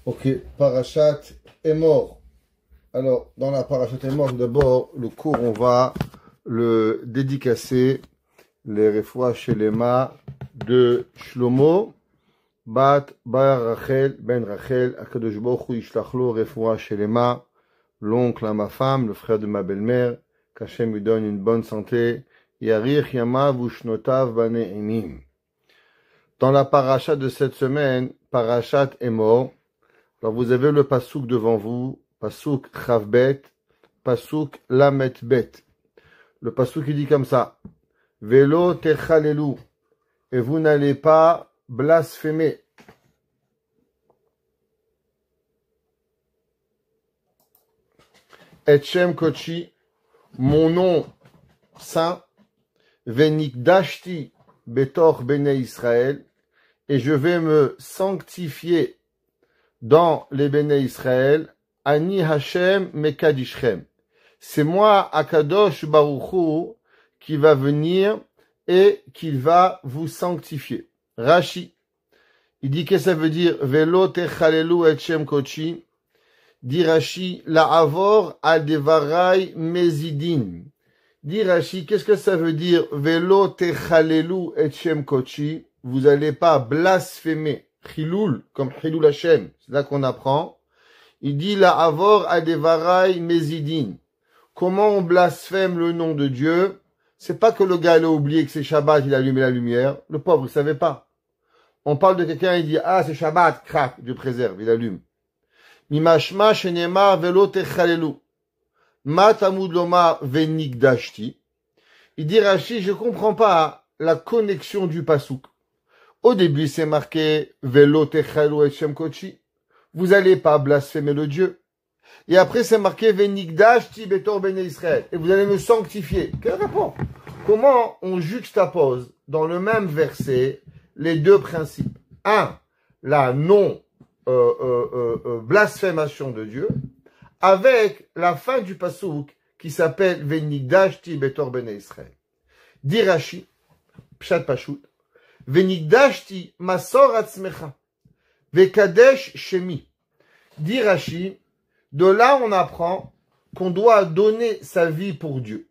Ok, Parashat Emor. Alors, dans la Parashat Emor, d'abord, le cours, on va le dédicacer, les Refoua Shelema de Shlomo, Bat Bar Rachel, Ben Rachel, Akadosh Baruch Hu Yishlach lo Refoua Shelema, l'oncle à ma femme, le frère de ma belle-mère, qu'Hachem lui donne une bonne santé, Yarich Yamav Ushnotav Bane'imim. Dans la Parashat de cette semaine, Parashat Emor, alors vous avez le pasouk devant vous, pasouk Chavbet, pasouk Lametbet. Le pasouk il dit comme ça, Velo techalelu, et vous n'allez pas blasphémer. Etchem Kochi, mon nom saint, Venikdashti Betor Bene Israël, et je vais me sanctifier dans les Béné Israël, Ani Hashem Mekadishchem. C'est moi, Akadosh Baruch Hu, qui va venir et qui va vous sanctifier. Rashi, il dit que ça veut dire Velo techalelu et Shem Kochi. Dit Rashi, la avor al devarai mezidin. Dit Rashi, qu'est-ce que ça veut dire Velo techalelu et Shem Kochi? Vous allez pas blasphémer. Chilul, comme Chilul Hashem, c'est là qu'on apprend. Il dit la avor adevarai mezidin. Comment on blasphème le nom de Dieu? C'est pas que le gars il a oublié que c'est Shabbat, il a allumé la lumière. Le pauvre, il savait pas. On parle de quelqu'un, il dit ah c'est Shabbat, crac, Dieu préserve, il allume. Mimashma shenema velo techalelu. Ma tamud loma venikdashti. Il dit Rashi, je comprends pas la connexion du pasouk. Au début, c'est marqué Velo techalelu et Shem Kochi. Vous allez pas blasphémer le Dieu. Et après, c'est marqué Venikdashti Betor Bene Israël. Et vous allez me sanctifier. Quel rapport? Comment on juxtapose dans le même verset les deux principes? Un, la non blasphémation de Dieu, avec la fin du pasouk qui s'appelle Venikdashti Betor Bene Israël. Dit Rashi, Pshat Pashut, Venikdashti masor atzmecha, vekadesh shemi. Dit Rashi, de là on apprend qu'on doit donner sa vie pour Dieu.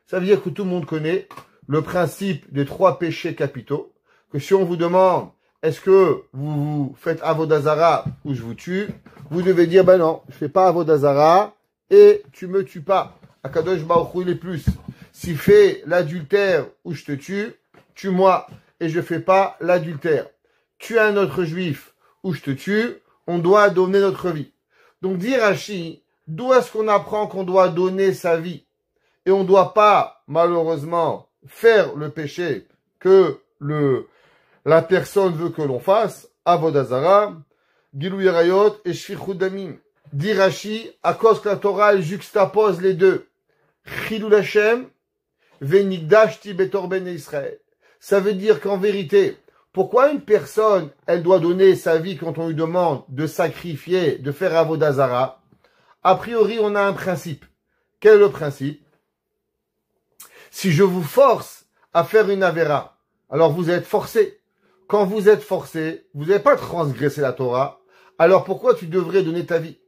Ça veut dire que tout le monde connaît le principe des 3 péchés capitaux, que si on vous demande, est-ce que vous faites avodazara ou je vous tue, vous devez dire, ben non, je fais pas avodazara et tu me tues pas. Akadosh Baruch Hu il est plus. Si fait l'adultère ou je te tue, tue-moi. Et je fais pas l'adultère. Tu es un autre juif ou je te tue, on doit donner notre vie. Donc dit Rashi, d'où est-ce qu'on apprend qu'on doit donner sa vie? Et on ne doit pas, malheureusement, faire le péché que la personne veut que l'on fasse, Avodazara, Gilou Yerayot et Shfichut Damim. Dit Rashi, à cause que la Torah juxtapose les deux. Chilul Hashem, Venikdashti Betor Bene Israël. Ça veut dire qu'en vérité, pourquoi une personne, elle doit donner sa vie quand on lui demande de sacrifier, de faire avodazara? A priori, on a un principe. Quel est le principe? Si je vous force à faire une avéra, alors vous êtes forcé. Quand vous êtes forcé, vous n'avez pas transgressé la Torah, alors pourquoi tu devrais donner ta vie?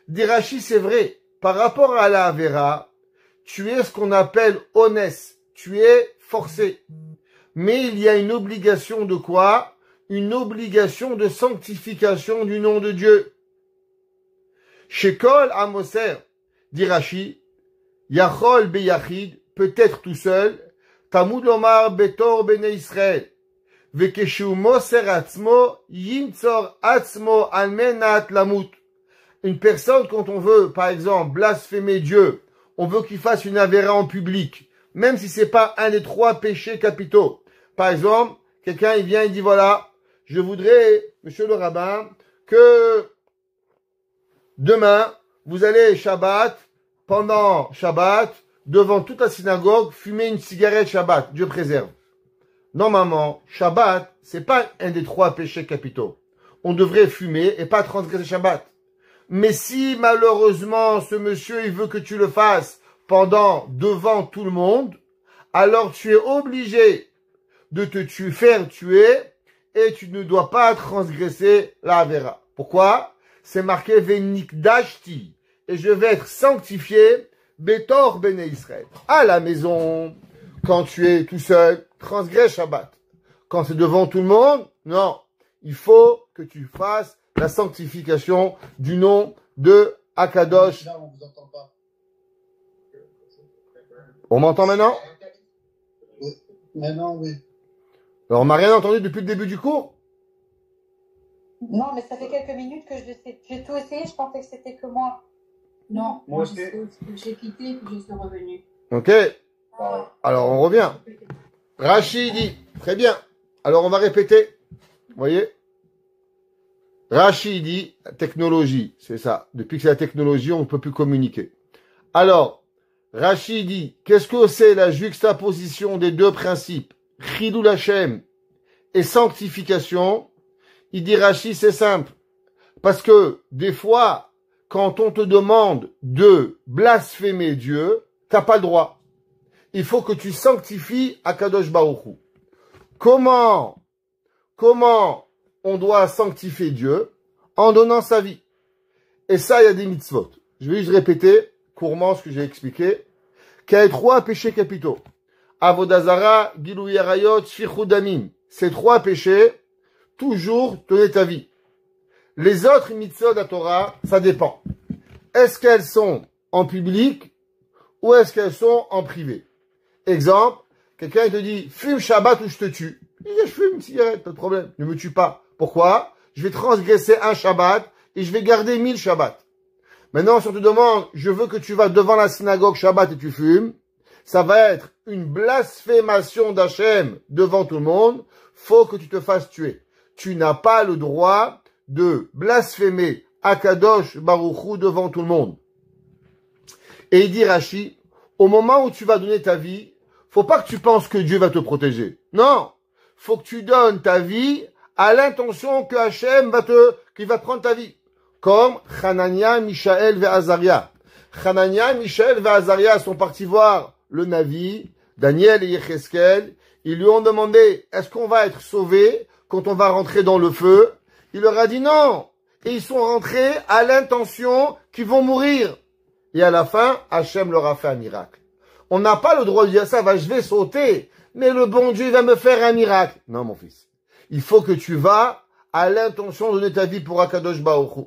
Dit Rashi, c'est vrai. Par rapport à la avéra, tu es ce qu'on appelle honnête. Tu es forcé. Mais il y a une obligation de quoi? Une obligation de sanctification du nom de Dieu. Shekol Amoser, dit Rashi, Yachol Beyachid, peut-être tout seul, Tamud Lomar Betor Bene Israël, Vekeshu Moser Atzmo, Yintzor Atzmo Almenat Lamut. Une personne, quand on veut, par exemple, blasphémer Dieu, on veut qu'il fasse une avéra en public, même si c'est pas un des 3 péchés capitaux. Par exemple, quelqu'un il vient et dit voilà, je voudrais, monsieur le rabbin, que demain, vous allez Shabbat, pendant Shabbat, devant toute la synagogue, fumer une cigarette Shabbat. Dieu préserve. Normalement, Shabbat, c'est pas un des 3 péchés capitaux. On devrait fumer et pas transgresser Shabbat. Mais si malheureusement ce monsieur il veut que tu le fasses devant tout le monde, alors tu es obligé de te faire tuer et tu ne dois pas transgresser la Avera. Pourquoi? c'est marqué Venikdashti, et je vais être sanctifié, Betor Bene Israël. À la maison, quand tu es tout seul, transgresse Shabbat. Quand c'est devant tout le monde, non. Il faut que tu fasses la sanctification du nom de Akadosh. Là, on vous entend pas. On m'entend maintenant? Oui. Maintenant, oui. Alors, on m'a rien entendu depuis le début du cours? Non, mais ça fait quelques minutes que j'ai tout essayé, je pensais que c'était que moi. Non, Moi moi aussi. j'ai quitté puis je suis revenue. Ok. Alors, on revient. Rachid dit, très bien. Alors, on va répéter. Vous voyez? Rachid dit, technologie, c'est ça. Depuis que c'est la technologie, on ne peut plus communiquer. Alors, Rachid dit, qu'est-ce que c'est la juxtaposition des deux principes, Chilul Hashem et sanctification? Il dit, Rachid, c'est simple. Parce que, des fois, quand on te demande de blasphémer Dieu, t'as pas le droit. Il faut que tu sanctifies Akadosh Baruch Hu. Comment on doit sanctifier Dieu? En donnant sa vie. Et ça, il y a des mitzvot. Je vais juste répéter courtement ce que j'ai expliqué. Qu'il y a 3 péchés capitaux. Avodazara, Gilou Yarayot, Shfichut Damim. Ces 3 péchés, toujours donner ta vie. Les autres mitzvot de la Torah, ça dépend. Est-ce qu'elles sont en public ou est-ce qu'elles sont en privé? Exemple, quelqu'un te dit, fume Shabbat ou je te tue. Il dit, je fume une cigarette, pas de problème, ne me tue pas. Pourquoi? Je vais transgresser un Shabbat et je vais garder 1000 Shabbats. Maintenant, si on te demande, je veux que tu vas devant la synagogue Shabbat et tu fumes, ça va être une blasphémation d'Hachem devant tout le monde. Faut que tu te fasses tuer. Tu n'as pas le droit de blasphémer Akadosh Baruch Hu devant tout le monde. Et il dit Rashi, au moment où tu vas donner ta vie, faut pas que tu penses que Dieu va te protéger. Non. Faut que tu donnes ta vie à l'intention que Hachem qu'il va prendre ta vie. Comme Hanania, Mishaël et Azaria. Hanania, Mishaël et Azaria sont partis voir le Navi, Daniel et Yecheskel. Ils lui ont demandé, est-ce qu'on va être sauvés quand on va rentrer dans le feu? Il leur a dit non. Et ils sont rentrés à l'intention qu'ils vont mourir. Et à la fin, Hachem leur a fait un miracle. On n'a pas le droit de dire ça, je vais sauter, mais le bon Dieu va me faire un miracle. Non, mon fils. Il faut que tu vas à l'intention de donner ta vie pour Akadosh Baruch Hu.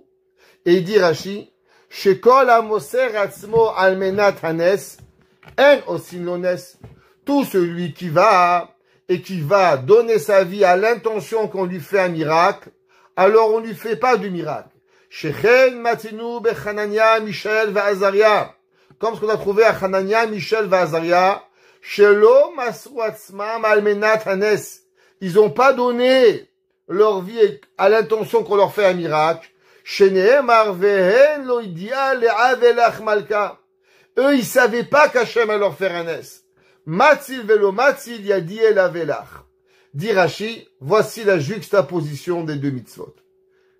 Et il dit Rashi, Shekol amoser atzmo almenat hanes, en osin lones. Tout celui qui va et qui va donner sa vie à l'intention qu'on lui fait un miracle, alors on lui fait pas du miracle. Shechen matinu bechanania, Mishaël va Azaria. Comme ce qu'on a trouvé à Hanania, Mishaël va Azaria, Shelo masru atzmam almenat hanes. Ils n'ont pas donné leur vie à l'intention qu'on leur fait un miracle. Eux, ils savaient pas qu'Hachem allait leur faire un S. Matzil velo matzil yadi el avelach. Dit Rashi, voici la juxtaposition des deux mitzvot.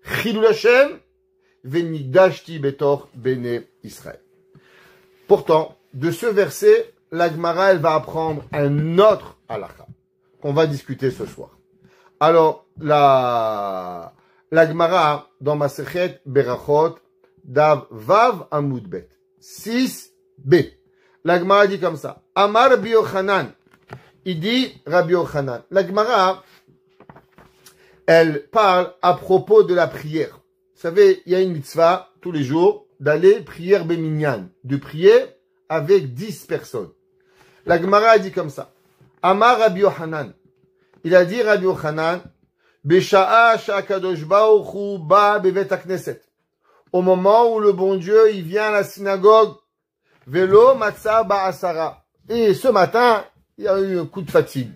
Chilul Hashem, venigdashti betor bene Israël. Pourtant, de ce verset, la Gemara, elle va apprendre un autre halakha qu'on va discuter ce soir. Alors, la Gemara, dans Masechet Berachot, Dav Vav Amud Bet, 6b. La Gemara dit comme ça. Amar Rabbi Yochanan. Il dit Rabbi Yochanan. La Gemara, elle parle à propos de la prière. Vous savez, il y a une mitzvah tous les jours d'aller prier Beminyan, de prier avec 10 personnes. La Gemara dit comme ça. Amar Rabbi Yochanan. Il a dit Rabbi Yochanan, Besha'a sha'akadosh Baruch Hu ba bevet hakneset. Au moment où le bon Dieu, il vient à la synagogue, Velo matza ba'asara. Et ce matin, il y a eu un coup de fatigue.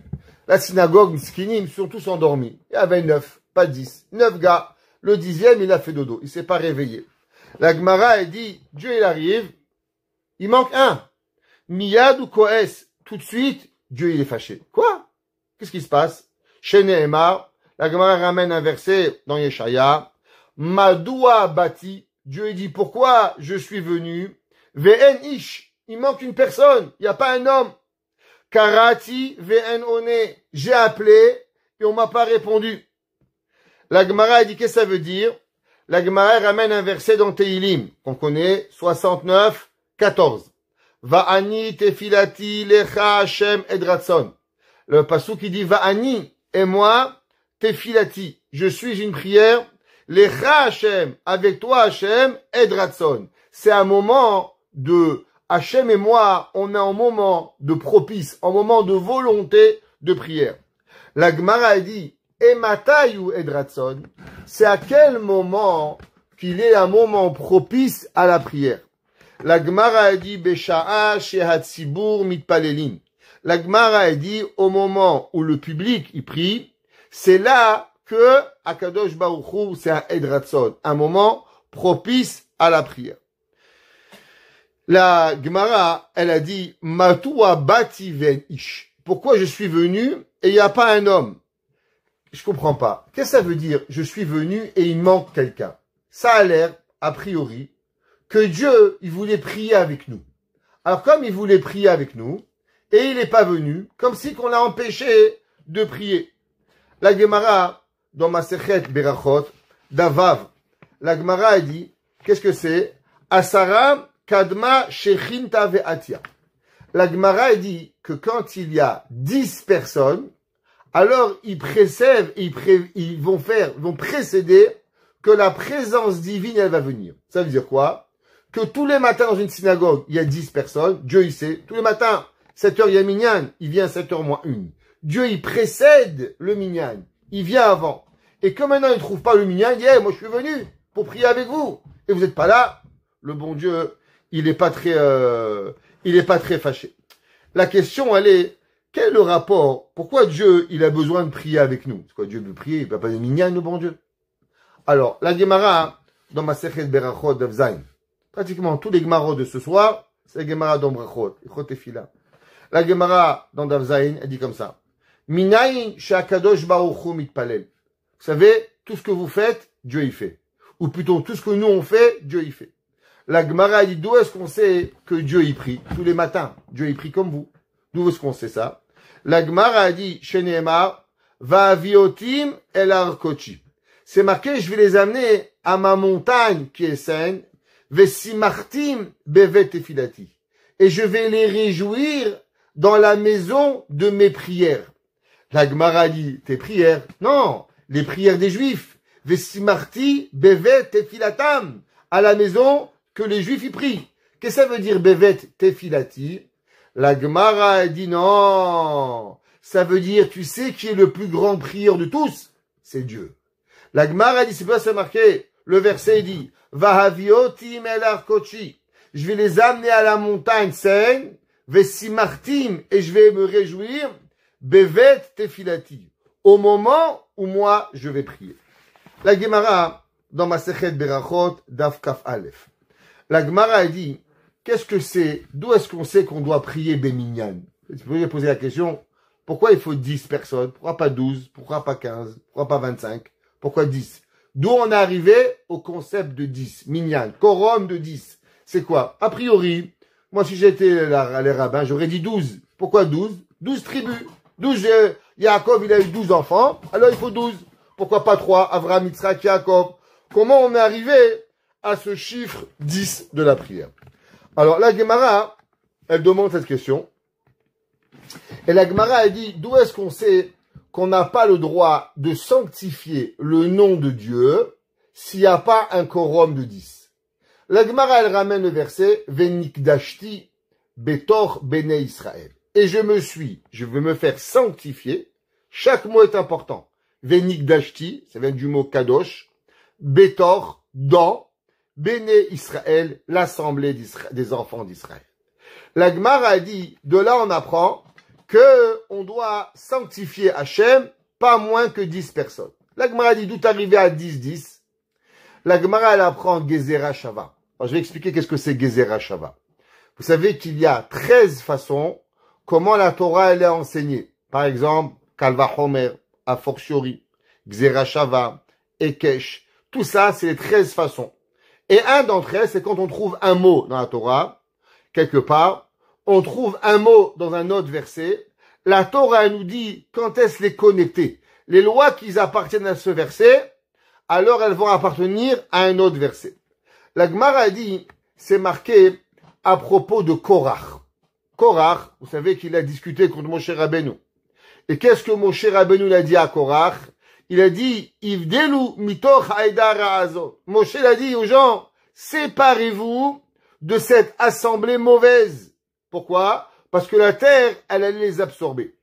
La synagogue, miskinim, ils sont tous endormis. Il y avait 9, pas 10. 9 gars. Le 10e, il a fait dodo. Il s'est pas réveillé. La Gemara, elle dit, Dieu, il arrive. Il manque un. Miyad ou Koes. Tout de suite, Dieu, il est fâché. Quoi? Qu'est-ce qui se passe? Chez Nehemar, la Gemara ramène un verset dans Yeshaya. Madoua bati. Dieu, il dit, pourquoi je suis venu? Ve'en ish. Il manque une personne. Il n'y a pas un homme. Karati ve'en one. J'ai appelé et on m'a pas répondu. La Gemara dit, qu'est-ce que ça veut dire? La Gemara ramène un verset dans Tehilim, qu'on connaît, 69, 14. Va'ani tefilati lecha Hashem edratson. Le passou qui dit Va'ani, et moi, tefilati. Je suis une prière, lecha Hashem, avec toi Hashem, edratson. C'est un moment de Hashem et moi, on est en moment de propice, en moment de volonté de prière. La Gemara dit, Ematayu edratson, c'est à quel moment qu'il est un moment propice à la prière. La Gemara dit, Besha'a shehatzibur mitpalelin. La Gemara dit, au moment où le public y prie, c'est là que Akadosh Baruch Hu, c'est un edratson, un moment propice à la prière. La Gemara, elle a dit, Matua bati ven ish. Pourquoi je suis venu et il n'y a pas un homme? Je comprends pas. Qu'est-ce que ça veut dire? Je suis venu et il manque quelqu'un. Ça a l'air, a priori, que Dieu, il voulait prier avec nous. Alors comme il voulait prier avec nous, et il n'est pas venu, comme si qu'on l'a empêché de prier. La Gemara, dans Masechet Berachot, d'Avav, la Gemara a dit, qu'est-ce que c'est? Asara kadma shechinta ve'atia. La Gemara a dit que quand il y a 10 personnes, alors ils précèdent, ils vont précéder que la présence divine, elle va venir. Ça veut dire quoi? Que tous les matins dans une synagogue, il y a 10 personnes, Dieu il sait, tous les matins, 7h il y a minyan, il vient 7h moins 1. Dieu il précède le minyan, il vient avant. Et comme maintenant il ne trouve pas le minyan, il dit, hey, moi je suis venu pour prier avec vous. Et vous n'êtes pas là, le bon Dieu, il n'est pas très fâché. La question, elle est, quel est le rapport? Pourquoi Dieu, il a besoin de prier avec nous? C'est quoi, Dieu veut prier, il ne va pas des minyan, le bon Dieu? Alors, la Gemara, dans ma Masechet Berachot d'Avzaïn, pratiquement tous les Gemarot de ce soir, c'est la Gemara dans Brachot, Ichot Tefila. La Gemara dans Davzaïn, elle dit comme ça. Minayin she'akadosh baruch hu mitpalel. Vous savez, tout ce que vous faites, Dieu y fait. Ou plutôt, tout ce que nous on fait, Dieu y fait. La Gemara dit, d'où est-ce qu'on sait que Dieu y prie? Tous les matins, Dieu y prie comme vous. D'où est-ce qu'on sait ça? La Gemara a dit, Sheneemar, Va'aviotim el arkochi. C'est marqué, je vais les amener à ma montagne qui est saine, Vesimartim bevet tefilati. Et je vais les réjouir dans la maison de mes prières. La Gemara dit, tes prières? Non, les prières des Juifs. Vesimarti bevet tefilatam. À la maison que les Juifs y prient. Qu'est-ce que ça veut dire bevet tefilati? La Gemara dit non. Ça veut dire, tu sais qui est le plus grand prieur de tous? C'est Dieu. La Gemara dit, c'est pas ça marqué. Le verset dit, Vahaviotim el arkochi. Je vais les amener à la montagne saine, Vesimartim, et je vais me réjouir, bevet tefilati. Au moment où moi, je vais prier. La Gemara, dans Masechet Berachot, Daf Kaf Aleph. La Gemara a dit, qu'est-ce que c'est? D'où est-ce qu'on sait qu'on doit prier Beminyan? Tu peux poser la question, pourquoi il faut 10 personnes? Pourquoi pas 12? Pourquoi pas 15? Pourquoi pas 25? Pourquoi 10? D'où on est arrivé au concept de 10, Minyan, quorum de 10. C'est quoi? A priori, moi si j'étais les rabbins, j'aurais dit 12. Pourquoi 12? 12 tribus. 12, Yaakov, il a eu 12 enfants, alors il faut 12. Pourquoi pas 3? Avraham, Yitzhak, Yaakov. Comment on est arrivé à ce chiffre 10 de la prière? Alors la Gemara, elle demande cette question. Et la Gemara, elle dit, d'où est-ce qu'on sait qu'on n'a pas le droit de sanctifier le nom de Dieu s'il n'y a pas un quorum de 10? La Gemara, elle ramène le verset « Venikdashti betor bene Israël ». Et je vais me faire sanctifier. Chaque mot est important. Venikdashti, ça vient du mot kadosh. Betor, dans, bene Israël, l'assemblée des enfants d'Israël. La Gemara a dit, de là on apprend que on doit sanctifier Hachem pas moins que 10 personnes. La Gemara dit d'où arrivé à 10. La Gemara, elle apprend Gezerah Shava. Alors, je vais expliquer qu'est-ce que c'est Gezerah Shava. Vous savez qu'il y a 13 façons comment la Torah elle est enseignée. Par exemple, Kalva Homer, a fortiori, Gezerah Shava, Ekesh. Tout ça, c'est les 13 façons. Et un d'entre elles, c'est quand on trouve un mot dans la Torah, quelque part, on trouve un mot dans un autre verset. La Torah nous dit quand est-ce les connecter. Les lois qui appartiennent à ce verset, alors elles vont appartenir à un autre verset. La Gemara a dit, c'est marqué à propos de Korach. Korach, vous savez qu'il a discuté contre Moshe Rabbeinu. Et qu'est-ce que Moshe Rabbeinu a dit à Korach? Il a dit, Ivdelu mitoch haïda ra'azot. Moshe l'a dit aux gens, séparez-vous de cette assemblée mauvaise. Pourquoi? Parce que la terre, elle allait les absorber.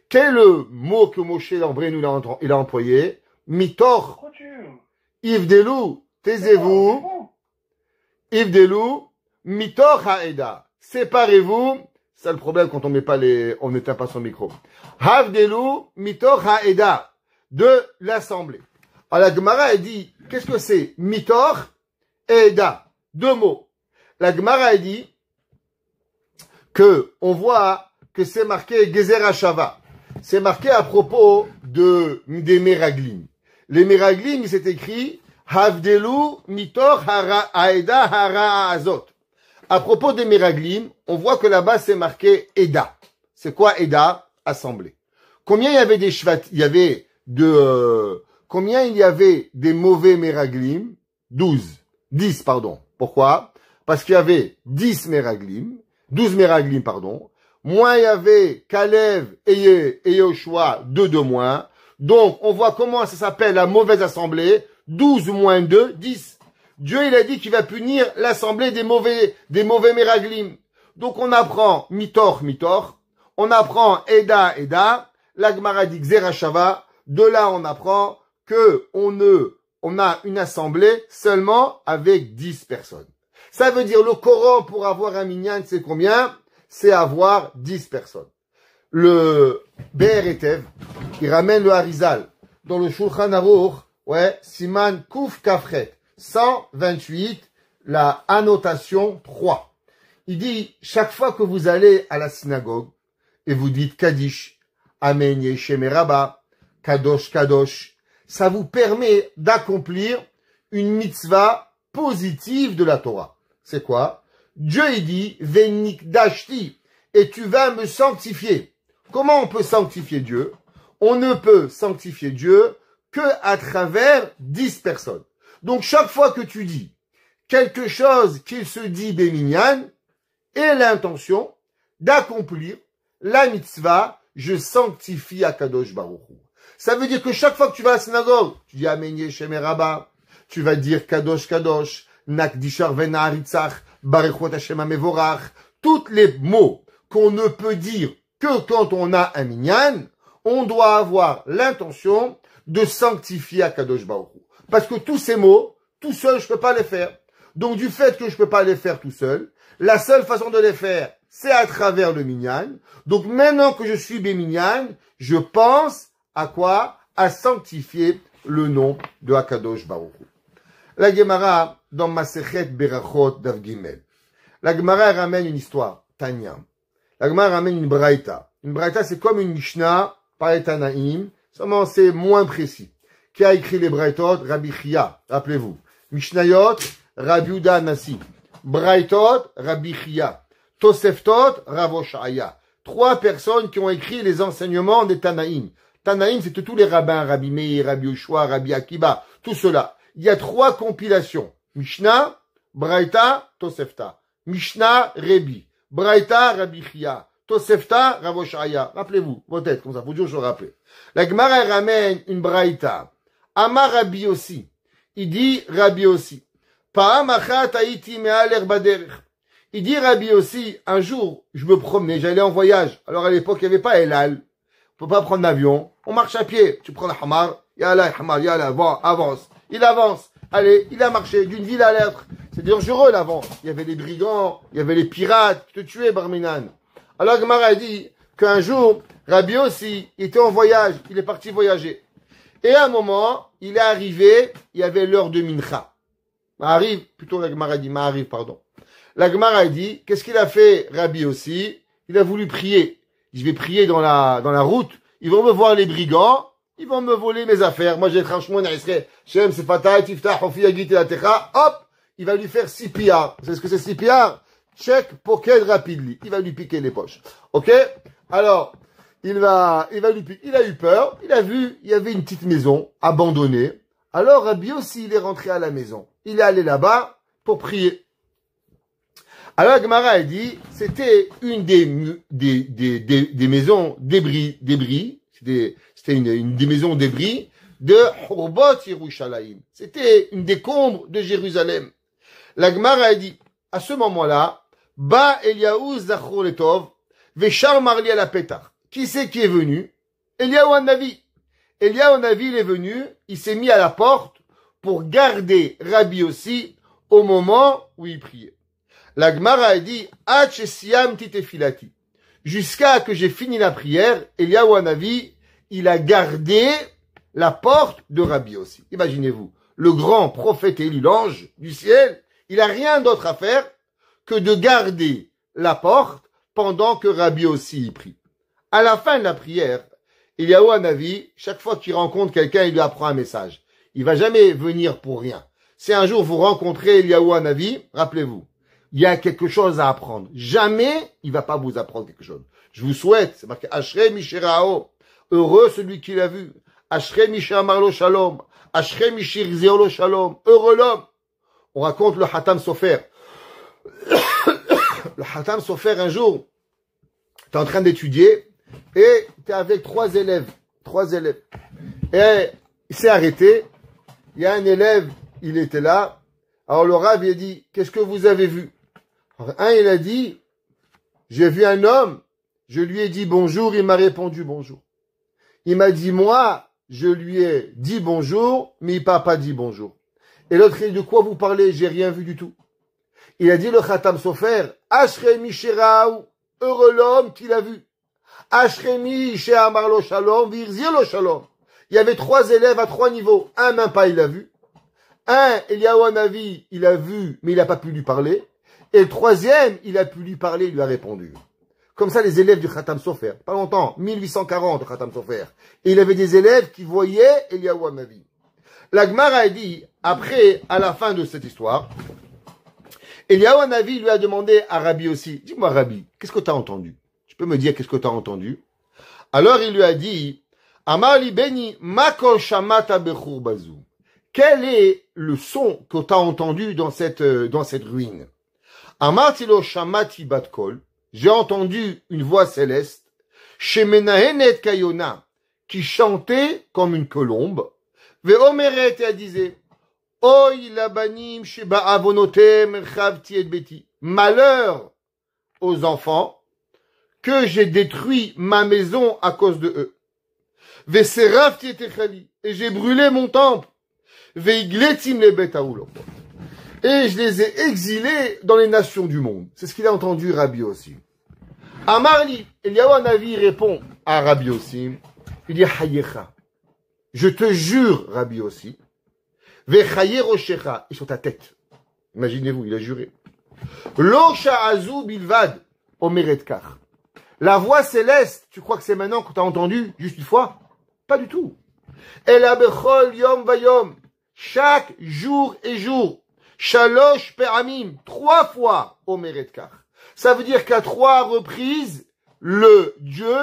Quel est le mot que Moshe Rabbeinu il a employé? Mitoch. Ivdelu, taisez-vous. Ivdelu, mitoch haïda. Séparez-vous. C'est le problème quand on n'éteint pas son micro. Havdelu, mitoch haïda. De l'assemblée. Alors la Gemara a dit, qu'est-ce que c'est? Mitoch et Eda. Deux mots. La Gemara a dit que on voit que c'est marqué Gezer Hashava. C'est marqué à propos des Meraglim. Les Meraglim, c'est écrit Havdelu mitoch haeda hara azot. À propos des Meraglim, on voit que là-bas c'est marqué Eda. C'est quoi Eda? Assemblée. Combien il y avait des shvat? Combien il y avait des mauvais Meraglim? 10, pardon. Pourquoi? Parce qu'il y avait 12 Meraglim, pardon. Moins il y avait Kalev et Yoshua, 2 de moins. Donc, on voit comment ça s'appelle la mauvaise assemblée. 12 moins 2, 10. Dieu, il a dit qu'il va punir l'assemblée des mauvais Meraglim. Donc, on apprend Mitor. On apprend Eda. La Gemara dit Gezer Hashava. De là, on apprend que on a une assemblée seulement avec 10 personnes. Ça veut dire le Coran pour avoir un minyan, c'est combien? C'est avoir 10 personnes. Le Be'er Etev, qui ramène le Harizal dans le Shulchan Aruch, Siman Kuf Kafret, 128, la annotation 3. Il dit, chaque fois que vous allez à la synagogue et vous dites Kaddish, Amen Yeshem Rabba, Kadosh, Kadosh, ça vous permet d'accomplir une mitzvah positive de la Torah. C'est quoi? Dieu, il dit, Venikdashti, et tu vas me sanctifier. Comment on peut sanctifier Dieu? On ne peut sanctifier Dieu que à travers 10 personnes. Donc, chaque fois que tu dis quelque chose qu'il se dit Béminyan, et l'intention d'accomplir la mitzvah, je sanctifie à Kadosh Baruch Hu. Ça veut dire que chaque fois que tu vas à la synagogue, tu dis Amen Yeshem Rabba, tu vas dire Kadosh Kadosh, Nakdishar Venaharitzach, Barechot Hashem Amevorach, tous les mots qu'on ne peut dire que quand on a un minyan, on doit avoir l'intention de sanctifier à Kadosh Baruch Hu. Parce que tous ces mots, tout seul, je peux pas les faire. Donc du fait que je peux pas les faire tout seul, la seule façon de les faire, c'est à travers le minyan. Donc maintenant que je suis béminyan, je pense à quoi? À sanctifier le nom de Akadosh Baruch Hu. La Gemara, dans Masechet Berachot Dav Gimel, la Gemara ramène une histoire, Tanya. La Gemara ramène une Braïta. Une Braïta, c'est comme une Mishnah, par les Tanaïm, seulement c'est moins précis. Qui a écrit les Braïtot? Rabbi Chia, rappelez-vous. Mishnayot, Rabbi Uda Nasi. Braïtot, Rabbi Chia. Toseftot, Rav Oshaya. 3 personnes qui ont écrit les enseignements des Tanaïm. Tanaïm, c'était tous les rabbins, Rabbi Meir, Rabbi Yoshua, Rabbi Akiba, tout cela. Il y a 3 compilations. Mishnah, Braïta, Tosefta. Mishnah, Rebi. Braïta, Rabbi Chia. Tosefta, Rav Oshaya. Rappelez-vous, vos têtes, comme ça, faut toujours se rappeler. La Gemara ramène une Braïta. Amar Rabbi aussi. Il dit Rabbi aussi. Pa'am achat haïti me'aler baderech. Il dit Rabbi aussi, un jour, je me promenais, j'allais en voyage. Alors à l'époque, il n'y avait pas Elal. On peut pas prendre l'avion. On marche à pied. Tu prends le hamar. Yalla, avance. Il avance. Allez, il a marché d'une ville à l'autre. C'est dangereux l'avant. Il y avait les brigands, il y avait les pirates qui te tuaient, Barminan. Alors Gemara a dit qu'un jour, Rabbi aussi, il était en voyage. Il est parti voyager. Et à un moment, il est arrivé, il y avait l'heure de Mincha. La Gemara dit, pardon. La Gemara a dit, qu'est-ce qu'il a fait, Rabbi aussi? Il a voulu prier. Je vais prier dans la route. Ils vont me voir les brigands. Ils vont me voler mes affaires. Moi, j'ai franchement Shem, c'est Fatah, Tiftah, Hofi, Agit, et la Techa. Hop! Il va lui faire 6 pillards. Vous savez ce que c'est 6 pillards? Check, pocket, rapidly. Il va lui piquer les poches. Ok? Alors, il va lui piquer. Il a eu peur. Il a vu, il y avait une petite maison abandonnée Alors Rabbi Yossi, il est rentré à la maison. Il est allé là-bas pour prier. Alors Gemara a dit, c'était une des maisons débris. C'était une des maisons débris de Hurbot Yerushalayim. C'était une décombre de Jérusalem. La Gemara a dit, à ce moment-là, Ba Eliyahu Zachor Letov, Veshar Marli à la Pétar. Qui c'est qui est venu? Eliyahu Hanavi. Eliyahu Hanavi, il est venu, il s'est mis à la porte pour garder Rabbi Yossi au moment où il priait. La Gemara a dit, Hach Siam Titefilati. Jusqu'à que j'ai fini la prière, Eliyahu Hanavi, il a gardé la porte de Rabbi Yossi. Imaginez-vous, le grand prophète élu, l'ange du ciel, il a rien d'autre à faire que de garder la porte pendant que Rabbi Yossi y prie. À la fin de la prière, Eliyahu Hanavi, chaque fois qu'il rencontre quelqu'un, il lui apprend un message. Il va jamais venir pour rien. Si un jour vous rencontrez Eliyahu Hanavi, rappelez-vous, il y a quelque chose à apprendre. Jamais il va pas vous apprendre quelque chose. Je vous souhaite, c'est marqué Ashrei Mishirao, heureux celui qui l'a vu. Ashrei Mishamar lo Shalom, Ashrei Mishir lo Shalom, heureux l'homme. On raconte le Hatam Sofer. Le Hatam Sofer, un jour, tu es en train d'étudier et tu es avec trois élèves. Et il s'est arrêté. Il y a un élève, il était là. Alors le Rav, il a dit, qu'est-ce que vous avez vu? Alors, un, il a dit, j'ai vu un homme, je lui ai dit bonjour, il m'a répondu bonjour. Il m'a dit, moi, je lui ai dit bonjour, mais il m'a pas dit bonjour. Et l'autre, il dit, de quoi vous parlez? J'ai rien vu du tout. Il a dit, le Khatam Sofer, Ashremi Sheraou, heureux l'homme qui l'a vu. Ashremi Sheamar lo Shalom, Virzir lo Shalom. Il y avait trois élèves à trois niveaux. Un, même pas, il l'a vu. Un, Eliyahu Hanavi, il a vu, mais il n'a pas pu lui parler. Et le troisième, il a pu lui parler, il lui a répondu. Comme ça, les élèves du Khatam Sofer, pas longtemps, 1840 de Khatam Sofer. Et il avait des élèves qui voyaient Eliyahu Hanavi. La Gemara a dit, après, à la fin de cette histoire, Eliyahu Hanavi lui a demandé à Rabbi aussi, dis-moi Rabbi, qu'est-ce que tu as entendu? Tu peux me dire qu'est-ce que tu as entendu? Alors il lui a dit, Amar li beni makol shamata bechur bazou. Quel est le son que tu as entendu dans cette ruine? Amar tilo shamati batkol. J'ai entendu une voix céleste, shemenahenet kayona, qui chantait comme une colombe. Ve'omeret, et elle disait, Oy labanim sheba avonotem chavti et beti. Malheur aux enfants que j'ai détruit ma maison à cause de eux. Ve'serafti et echali. Et j'ai brûlé mon temple. Ve'igletim le betaoulo. Et je les ai exilés dans les nations du monde. C'est ce qu'il a entendu Rabbi aussi. Amarli, Eliyahu Hanavi répond à Rabbi aussi. Il dit, Hayecha. Je te jure, Rabbi aussi. Vechaye roshecha. Et sur ta tête. Imaginez-vous, il a juré. Lo sha'azu bilvad. Omeretkar. La voix céleste, tu crois que c'est maintenant que tu as entendu, juste une fois? Pas du tout. Ela bechol yom vayom. Chaque jour et jour. Shalosh pe'amim. 3 fois. Omeretkar. Ça veut dire qu'à 3 reprises, le Dieu,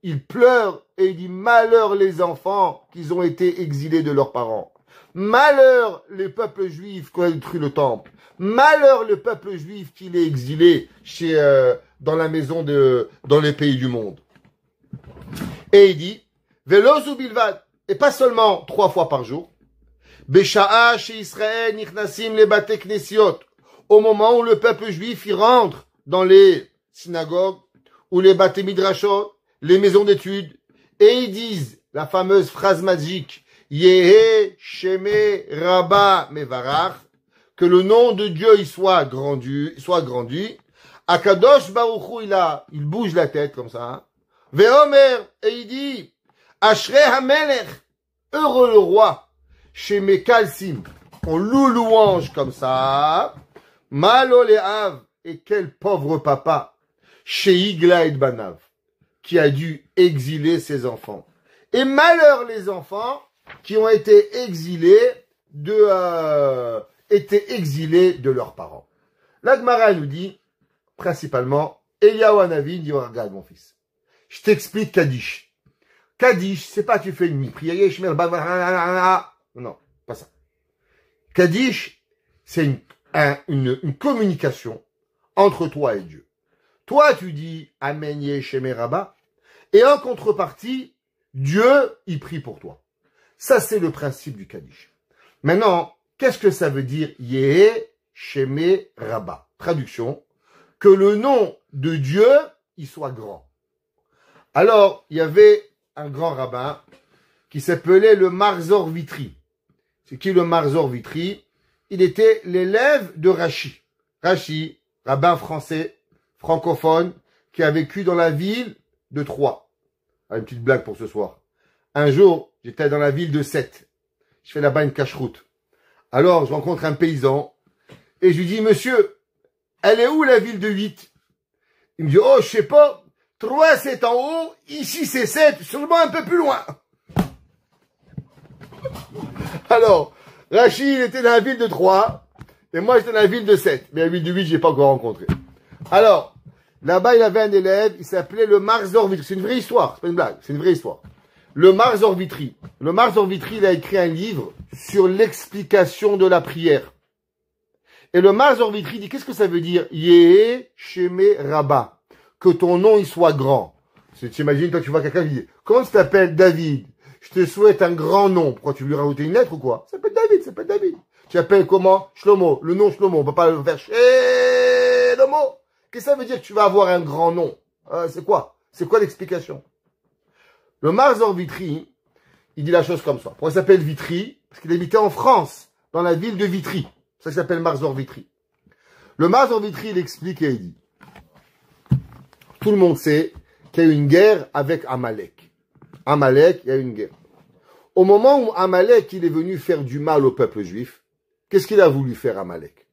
il pleure et il dit malheur les enfants qui ont été exilés de leurs parents. Malheur les peuples juifs qui ont détruit le temple. Malheur le peuple juif qui est exilé dans la maison dans les pays du monde. Et il dit, Velozu bilvad, et pas seulement 3 fois par jour. Besha'a chez Israël nichnasim le bate knesiot. Au moment où le peuple juif y rentre dans les synagogues ou les bate midrashot, les maisons d'études, et ils disent la fameuse phrase magique Yehe Sheme Rabba Mevarach, que le nom de Dieu il soit grandi. Akadosh Baruch Hu, il bouge la tête comme ça. Hein. Veomer, et il dit Ashrei HaMelech, heureux le roi. Sheme Kalsim, on loue louange comme ça. Malo Le'av, et quel pauvre papa. Sheigla et Banav, qui a dû exiler ses enfants. Et malheur les enfants qui ont été exilés de leurs parents. La Gemara nous dit, principalement, Eliyahu Hanavi dit, regarde mon fils, je t'explique Kaddish. Kaddish, c'est pas tu fais une prière, non. Kaddish, c'est une communication entre toi et Dieu. Toi, tu dis Amen Yeshemé Rabba, et en contrepartie, Dieu, il prie pour toi. Ça, c'est le principe du Kaddish. Maintenant, qu'est-ce que ça veut dire Yeshemé Rabba? Traduction, que le nom de Dieu, il soit grand. Alors, il y avait un grand rabbin qui s'appelait le Marzor Vitry. C'est qui le Marzor Vitry? Il était l'élève de Rashi. Rashi, rabbin français, francophone, qui a vécu dans la ville de Troyes. Ah, une petite blague pour ce soir. Un jour, j'étais dans la ville de Sète. Je fais là-bas une cache-route. Alors, je rencontre un paysan et je lui dis, monsieur, elle est où la ville de 8? Il me dit, oh, je sais pas, 3 c'est en haut, ici c'est 7, sûrement un peu plus loin. Alors, Rachid, il était dans la ville de 3, et moi j'étais dans la ville de 7, mais la ville de 8, je l'ai pas encore rencontré. Alors, là-bas, il avait un élève, il s'appelait le Marzor Vitry. C'est une vraie histoire, c'est pas une blague, c'est une vraie histoire. Le Marzor Vitry. Le Marzor Vitry, il a écrit un livre sur l'explication de la prière. Et le Marzor Vitry dit, qu'est-ce que ça veut dire? Yeshemé Rabba. Que ton nom, il soit grand. Tu imagines, toi, tu vois quelqu'un qui dit, comment tu t'appelles David? Je te souhaite un grand nom. Pourquoi tu lui rajoutes une lettre ou quoi? Ça s'appelle David, ça s'appelle David. Tu t'appelles comment? Shlomo. Le nom Shlomo. On peut pas le faire Shlomo. Qu'est-ce que ça veut dire que tu vas avoir un grand nom? C'est quoi? C'est quoi l'explication? Le Marzor Vitry, il dit la chose comme ça. Pourquoi il s'appelle Vitry? Parce qu'il habitait en France, dans la ville de Vitry. Ça s'appelle Marzor Vitry. Le Marzor Vitry, il explique et il dit, tout le monde sait qu'il y a eu une guerre avec Amalek. Amalek, il y a eu une guerre. Au moment où Amalek, il est venu faire du mal au peuple juif, qu'est-ce qu'il a voulu faire Amalek?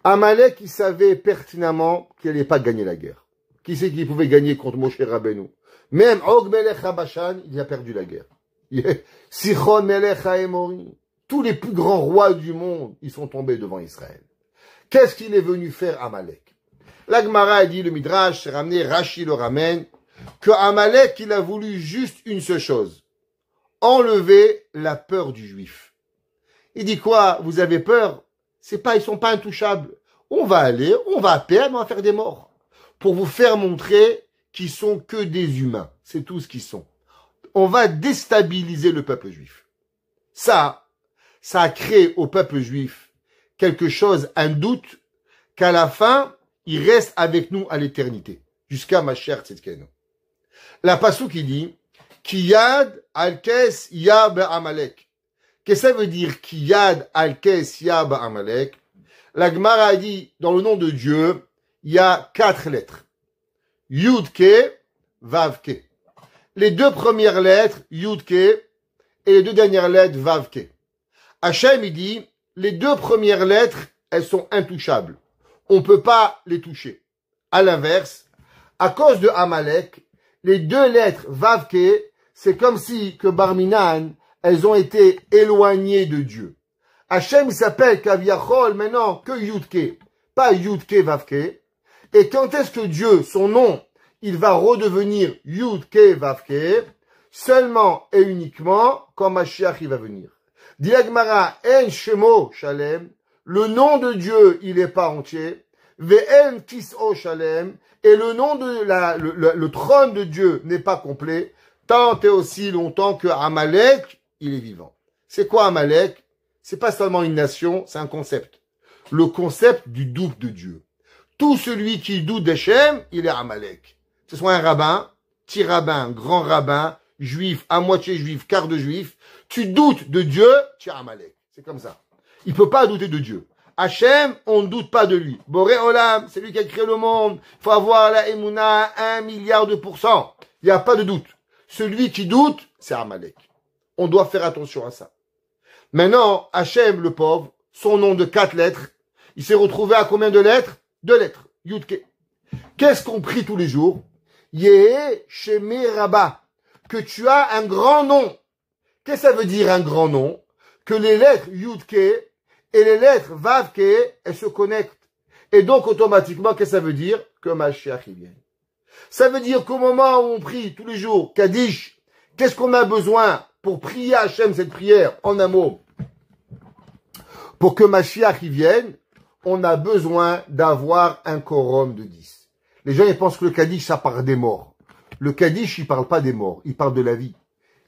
Amalek, il savait pertinemment qu'il n'allait pas gagner la guerre. Qui c'est qui pouvait gagner contre Moshe Rabbeinu? Même Og Melech HaBashan, il a perdu la guerre. Sichon Melech HaEmori. Tous les plus grands rois du monde, ils sont tombés devant Israël. Qu'est-ce qu'il est venu faire Amalek? La Gemara a dit, le Midrash s'est ramené, Rashi le ramène, que Amalek, il a voulu juste une seule chose. Enlever la peur du juif. Il dit quoi? Vous avez peur? Ils sont pas intouchables. On va aller, on va perdre, on va faire des morts. Pour vous faire montrer qu'ils sont que des humains. C'est tout ce qu'ils sont. On va déstabiliser le peuple juif. Ça a créé au peuple juif quelque chose, un doute, qu'à la fin, il reste avec nous à l'éternité. Jusqu'à Mashiach Tzidkenu. La Passouk, il dit, Kiyad al-Kes Yab Amalek. Qu'est-ce que ça veut dire Kiyad al-Kes Yab Amalek? La Gemara a dit, dans le nom de Dieu, il y a 4 lettres. Yud-Ke, Vav-Ke. Les 2 premières lettres, Yud-Ke, et les 2 dernières lettres, Vav-Ke. Hachem, il dit, les 2 premières lettres, elles sont intouchables. On ne peut pas les toucher. À l'inverse, à cause de Amalek, les 2 lettres, Vav-Ke, c'est comme si que Barminan, elles ont été éloignées de Dieu. Hachem, il s'appelle Kaviachol, maintenant, que Yud-Ke, pas Yud-Ke, Vav-Ke. Et quand est-ce que Dieu, son nom, il va redevenir Yud-Ke, Vav-Ke, seulement et uniquement quand Mashiach il va venir. Dit la Gemara, En Shemo Shalem, le nom de Dieu, il n'est pas entier, Ve'en Kis'o Shalem, et le nom de le trône de Dieu n'est pas complet, tant et aussi longtemps que Amalek, il est vivant. C'est quoi Amalek? C'est pas seulement une nation, c'est un concept. Le concept du doute de Dieu. Tout celui qui doute d'Hachem, il est Amalek. Que ce soit un rabbin, petit rabbin, grand rabbin, juif, à moitié juif, quart de juif, tu doutes de Dieu, tu es Amalek. C'est comme ça. Il peut pas douter de Dieu. Hachem, on ne doute pas de lui. Boré Olam, c'est lui qui a créé le monde. Il faut avoir la Emouna 1 milliard de %. Il n'y a pas de doute. Celui qui doute, c'est Amalek. On doit faire attention à ça. Maintenant, Hachem, le pauvre, son nom de 4 lettres, il s'est retrouvé à combien de lettres? 2 lettres. Yudke. Qu'est-ce qu'on prie tous les jours? Yeshemé Rabba. Que tu as un grand nom. Qu'est-ce que ça veut dire un grand nom? Que les lettres Yudke et les lettres Vavke, elles se connectent. Et donc, automatiquement, qu'est-ce que ça veut dire? Que Mashiach il vient. Ça veut dire qu'au moment où on prie tous les jours, Kaddish, qu'est-ce qu'on a besoin pour prier Hachem cette prière? En un mot. Pour que Mashiach y vienne, on a besoin d'avoir un quorum de 10. Les gens, ils pensent que le Kaddish, ça parle des morts. Le Kaddish, il parle pas des morts, il parle de la vie.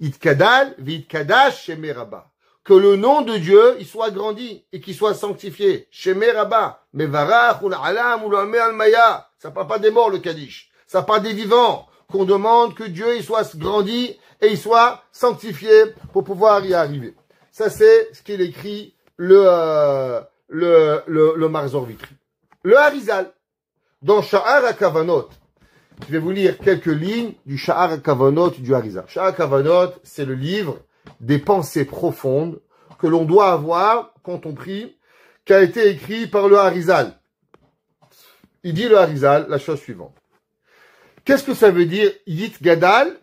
Itkadal, Vitkadash, Shemé Rabba. Que le nom de Dieu, il soit grandi et qu'il soit sanctifié. Shemé Rabba. Mevarach, ou l'Alam, ou l'Amé al-Maya. Ça parle pas des morts, le Kaddish. Ça parle des vivants. Qu'on demande que Dieu, il soit grandi et il soit sanctifié pour pouvoir y arriver. Ça, c'est ce qu'il écrit le Marzor Vitri. Le Harizal, dans Sha'ar HaKavanot, je vais vous lire quelques lignes du Sha'ar HaKavanot du Harizal. Sha'ar HaKavanot, c'est le livre des pensées profondes que l'on doit avoir quand on prie, qui a été écrit par le Harizal. Il dit le Harizal la chose suivante. Qu'est-ce que ça veut dire Yit Gadal,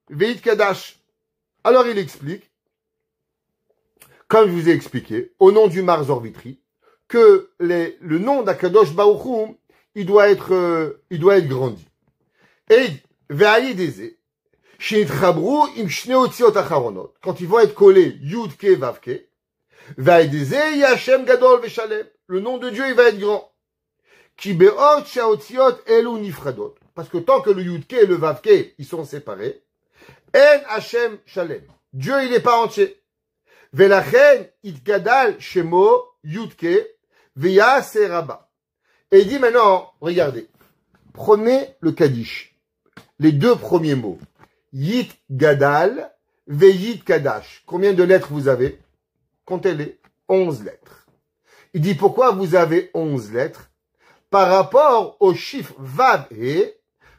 Veit Kadash? Alors il explique, comme je vous ai expliqué, au nom du Marzor Vitri, que le nom d'Akadosh Baruch Hu, il doit être grandi. Et Ve'ayideze, Shinitchabru im Shnei Otziot Acharonot, quand ils vont être collés Yud Ke Vav Ke, Ve'ayideze Yashem Gadol Veshalem, le nom de Dieu il va être grand. Ki be'ot she'otziot elu nifradot, parce que tant que le Yud Ke et le Vav Ke ils sont séparés, En Hashem Shalem, Dieu il n'est pas entier. Velachen itgadal shemo Yudke veyase Rabba. Et il dit maintenant, regardez, prenez le Kaddish, les deux premiers mots, Yit Gadal, Veyit Kadash. Combien de lettres vous avez? Comptez-les, 11 lettres. Il dit pourquoi vous avez 11 lettres? Par rapport au chiffre Vav He,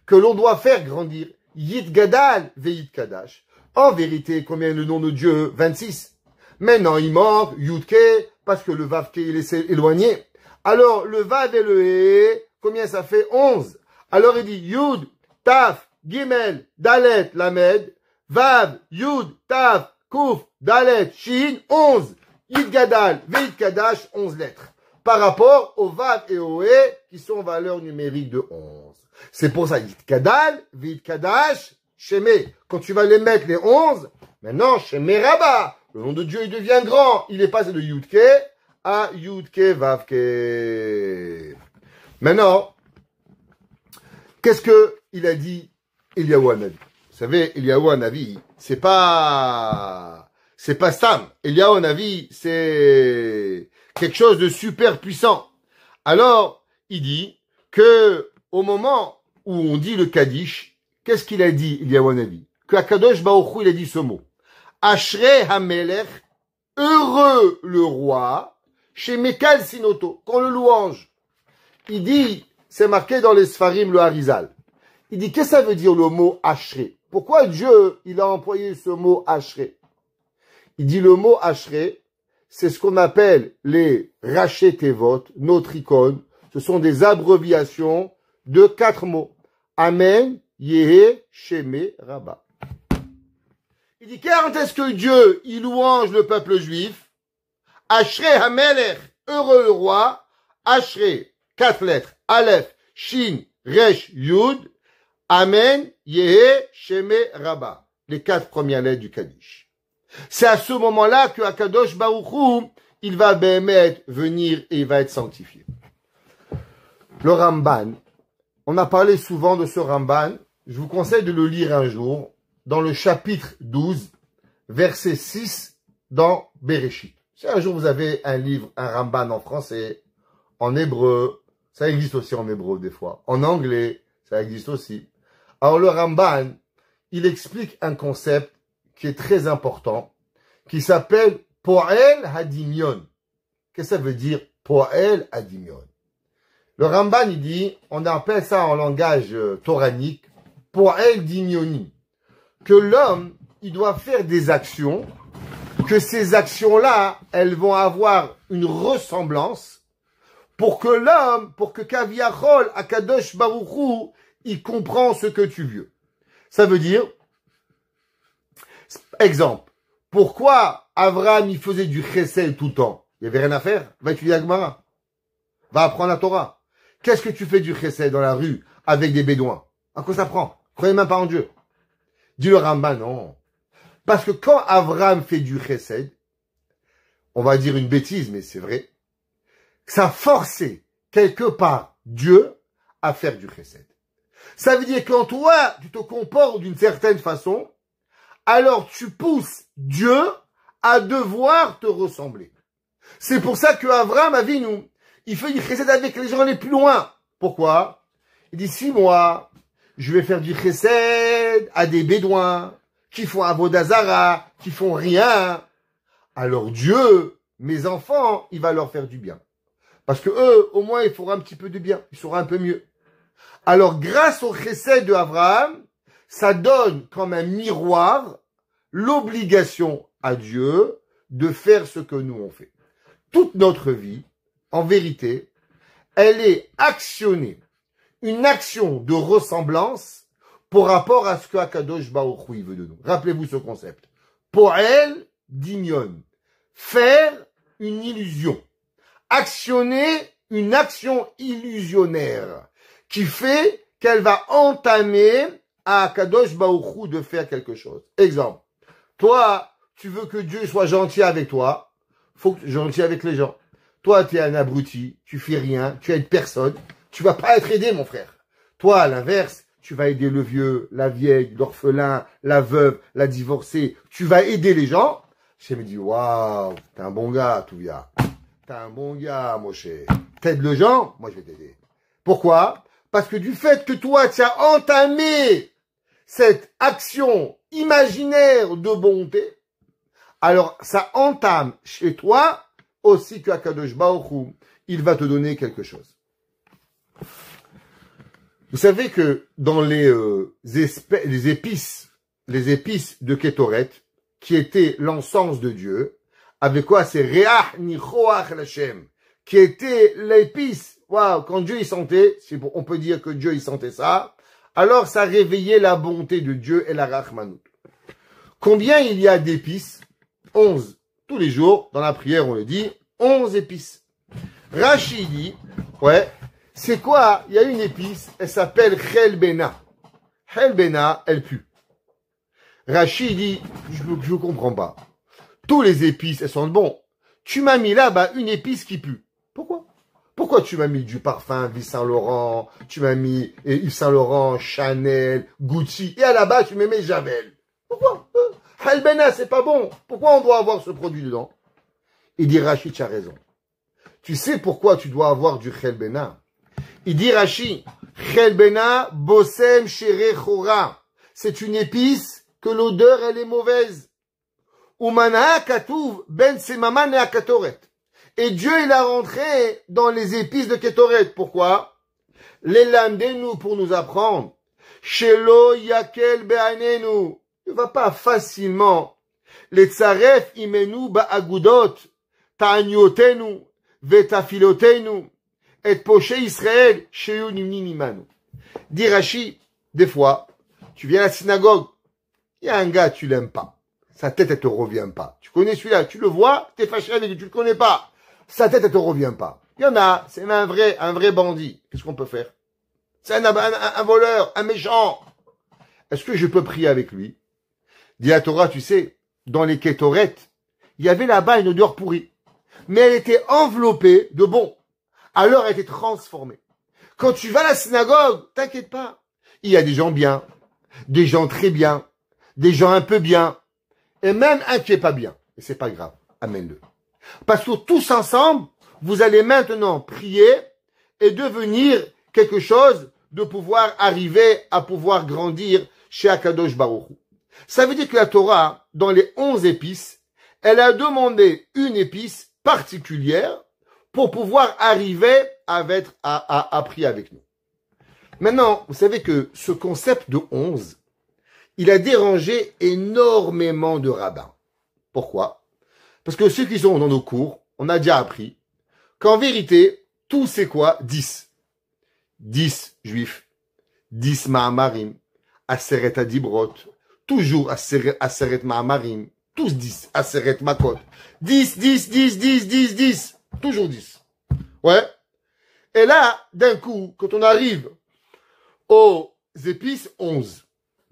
que l'on doit faire grandir, Yit Gadal, Veyit Kadash. En vérité, combien est le nom de Dieu? 26. Maintenant, il manque Yudke, parce que le Vavke, il est éloigné. Alors, le Vav et le He, combien ça fait? 11. Alors, il dit Yud, Taf, Gimel, Dalet, Lamed, Vav, Yud, Taf, Kuf, Dalet, Shin, 11. Yid Gadal, Veit Kadash, 11 lettres. Par rapport au Vav et au He, qui sont en valeur numérique de 11. C'est pour ça, Yid Gadal, Veit Kadash, Shemé. Quand tu vas les mettre, les 11, maintenant, Shemé Rabba. Le nom de Dieu, il devient grand. Il est passé de Yudke à Yudke Vavke. Maintenant, qu'est-ce que il a dit Eliyahu Hanavi? Vous savez, Eliyahu Hanavi, c'est pas Stam. Eliyahu Hanavi, c'est quelque chose de super puissant. Alors, il dit que au moment où on dit le Kaddish, qu'est-ce qu'il a dit Eliyahu Hanavi? Que Akadosh Baruch Hu, il a dit ce mot. Ashrei Hamelech, heureux le roi, chez Mekal Sinoto, qu'on le louange. Il dit, c'est marqué dans les Sfarim, le Harizal. Il dit, qu'est-ce que ça veut dire le mot Ashrei? Pourquoi Dieu, il a employé ce mot Ashrei? Il dit, le mot Ashrei, c'est ce qu'on appelle les Raché Tevot, notre icône. Ce sont des abréviations de 4 mots. Amen, Yehe, Sheme, Rabba. Il dit, quand est-ce que Dieu, il louange le peuple juif? Ashrei Hamelech, heureux le roi. Ashrei, 4 lettres. Aleph, Shin, Resh, Yud. Amen, Yehe, Sheme, Rabba. Les 4 premières lettres du Kaddish. C'est à ce moment-là que Akadosh Baruch Hu, il va bémet venir et il va être sanctifié. Le Ramban, on a parlé souvent de ce Ramban. Je vous conseille de le lire un jour. Dans le chapitre 12, verset 6, dans Bereshit. Si un jour vous avez un livre, un Ramban en français, en hébreu, ça existe aussi en hébreu des fois, en anglais, ça existe aussi. Alors le Ramban, il explique un concept qui est très important, qui s'appelle Po'el Hadimion. Qu'est-ce que ça veut dire Po'el Hadimion? Le Ramban, il dit, on appelle ça en langage toranique, Po'el Dimioni. Que l'homme, il doit faire des actions, que ces actions-là, elles vont avoir une ressemblance, pour que l'homme, pour que Kaviachol, Akadosh Baruch Hu, il comprend ce que tu veux. Ça veut dire, exemple, pourquoi Abraham, il faisait du chesed tout le temps? Il n'y avait rien à faire. Va étudier la Gemara. Va apprendre la Torah. Qu'est-ce que tu fais du chesed dans la rue avec des bédouins? À quoi ça prend? Croyez même pas en Dieu. Dit le Ramban, non. Parce que quand Abraham fait du chesed, on va dire une bêtise, mais c'est vrai, ça forçait quelque part Dieu à faire du chesed. Ça veut dire que quand toi, tu te comportes d'une certaine façon, alors tu pousses Dieu à devoir te ressembler. C'est pour ça que Abraham Avinu, il fait du chesed avec les gens les plus loin. Pourquoi? Il dit, si moi, je vais faire du chesed à des bédouins qui font avodah zara, qui font rien, alors Dieu, mes enfants, il va leur faire du bien. Parce que eux, au moins, ils feront un petit peu de bien. Ils seront un peu mieux. Alors, grâce au chesed de Abraham, ça donne comme un miroir l'obligation à Dieu de faire ce que nous on fait. Toute notre vie, en vérité, elle est actionnée, une action de ressemblance par rapport à ce que Akadosh Baruch Hu veut de nous. Rappelez-vous ce concept. Pour elle, dimion, faire une illusion, actionner une action illusionnaire qui fait qu'elle va entamer à Akadosh Baruch Hu de faire quelque chose. Exemple, toi, tu veux que Dieu soit gentil avec toi, faut que tu sois gentil avec les gens. Toi, tu es un abruti, tu fais rien, tu aides personne, tu vas pas être aidé, mon frère. Toi, à l'inverse, tu vas aider le vieux, la vieille, l'orphelin, la veuve, la divorcée, tu vas aider les gens. Je me dis, waouh, t'es un bon gars, Touvia. T'es un bon gars, Moshe. T'aides les gens, moi je vais t'aider. Pourquoi? Parce que du fait que toi, tu as entamé cette action imaginaire de bonté, alors ça entame chez toi aussi que Akadosh Baruch Hu, il va te donner quelque chose. Vous savez que dans les épices de Kétoret, qui étaient l'encens de Dieu, avec quoi c'est Reach Nichoach Lashem, qui était l'épice. Waouh, quand Dieu il sentait, on peut dire que Dieu il sentait ça, alors ça réveillait la bonté de Dieu et la Rachmanout. Combien il y a d'épices? 11. Tous les jours, dans la prière, on le dit, 11 épices. Rashi dit, ouais, c'est quoi? Il y a une épice, elle s'appelle Chelbena. Chelbena, elle pue. Rashi dit, je comprends pas. Tous les épices, elles sont bonnes. Tu m'as mis là-bas une épice qui pue. Pourquoi? Pourquoi tu m'as mis du parfum Yves Saint Laurent, tu m'as mis Yves Saint Laurent, Chanel, Gucci, et à la base tu me mets Javel? Pourquoi? Halbena, c'est pas bon. Pourquoi on doit avoir ce produit dedans? Il dit Rachid, tu as raison. Tu sais pourquoi tu dois avoir du Chelbena? Il dit Rachid, Chelbena bossem sherechora. C'est une épice que l'odeur elle est mauvaise. Umana katouv ben semaman et akatoret. Et Dieu, il a rentré dans les épices de Kétoret. Pourquoi? Les lamdenu pour nous apprendre. Shelo yakel be'anenu. Ne va pas facilement. Les tsaref imenu ba'agudot. Ta'aniotenu. Vetafilotenu. Et poche Israël. Sheyu nimni nimanu. Dit Rashi, des fois, tu viens à la synagogue. Il y a un gars, tu l'aimes pas. Sa tête, elle te revient pas. Tu connais celui-là, tu le vois, t'es fâché avec lui, tu le connais pas. Sa tête, elle te revient pas. Il y en a, c'est un vrai bandit. Qu'est-ce qu'on peut faire? C'est un voleur, un méchant. Est-ce que je peux prier avec lui? Dit la Torah, tu sais, dans les kétorettes, il y avait là-bas une odeur pourrie. Mais elle était enveloppée de bon. Alors elle était transformée. Quand tu vas à la synagogue, t'inquiète pas. Il y a des gens bien, des gens très bien, des gens un peu bien, et même un qui est pas bien. Et c'est pas grave. Amène-le. Parce que tous ensemble, vous allez maintenant prier et devenir quelque chose de pouvoir arriver à pouvoir grandir chez Akadosh Baruch Hu. Ça veut dire que la Torah, dans les 11 épices, elle a demandé une épice particulière pour pouvoir arriver à prier avec nous. Maintenant, vous savez que ce concept de 11, il a dérangé énormément de rabbins. Pourquoi? Parce que ceux qui sont dans nos cours, on a déjà appris qu'en vérité, tout c'est quoi? 10. 10 juifs, 10 Mahamarim, Aseret Adibrot, toujours Aseret Mahamarim, tous 10, Aseret Makot. 10, 10, 10, 10, 10, 10, toujours 10. Ouais. Et là, d'un coup, quand on arrive aux épices, 11.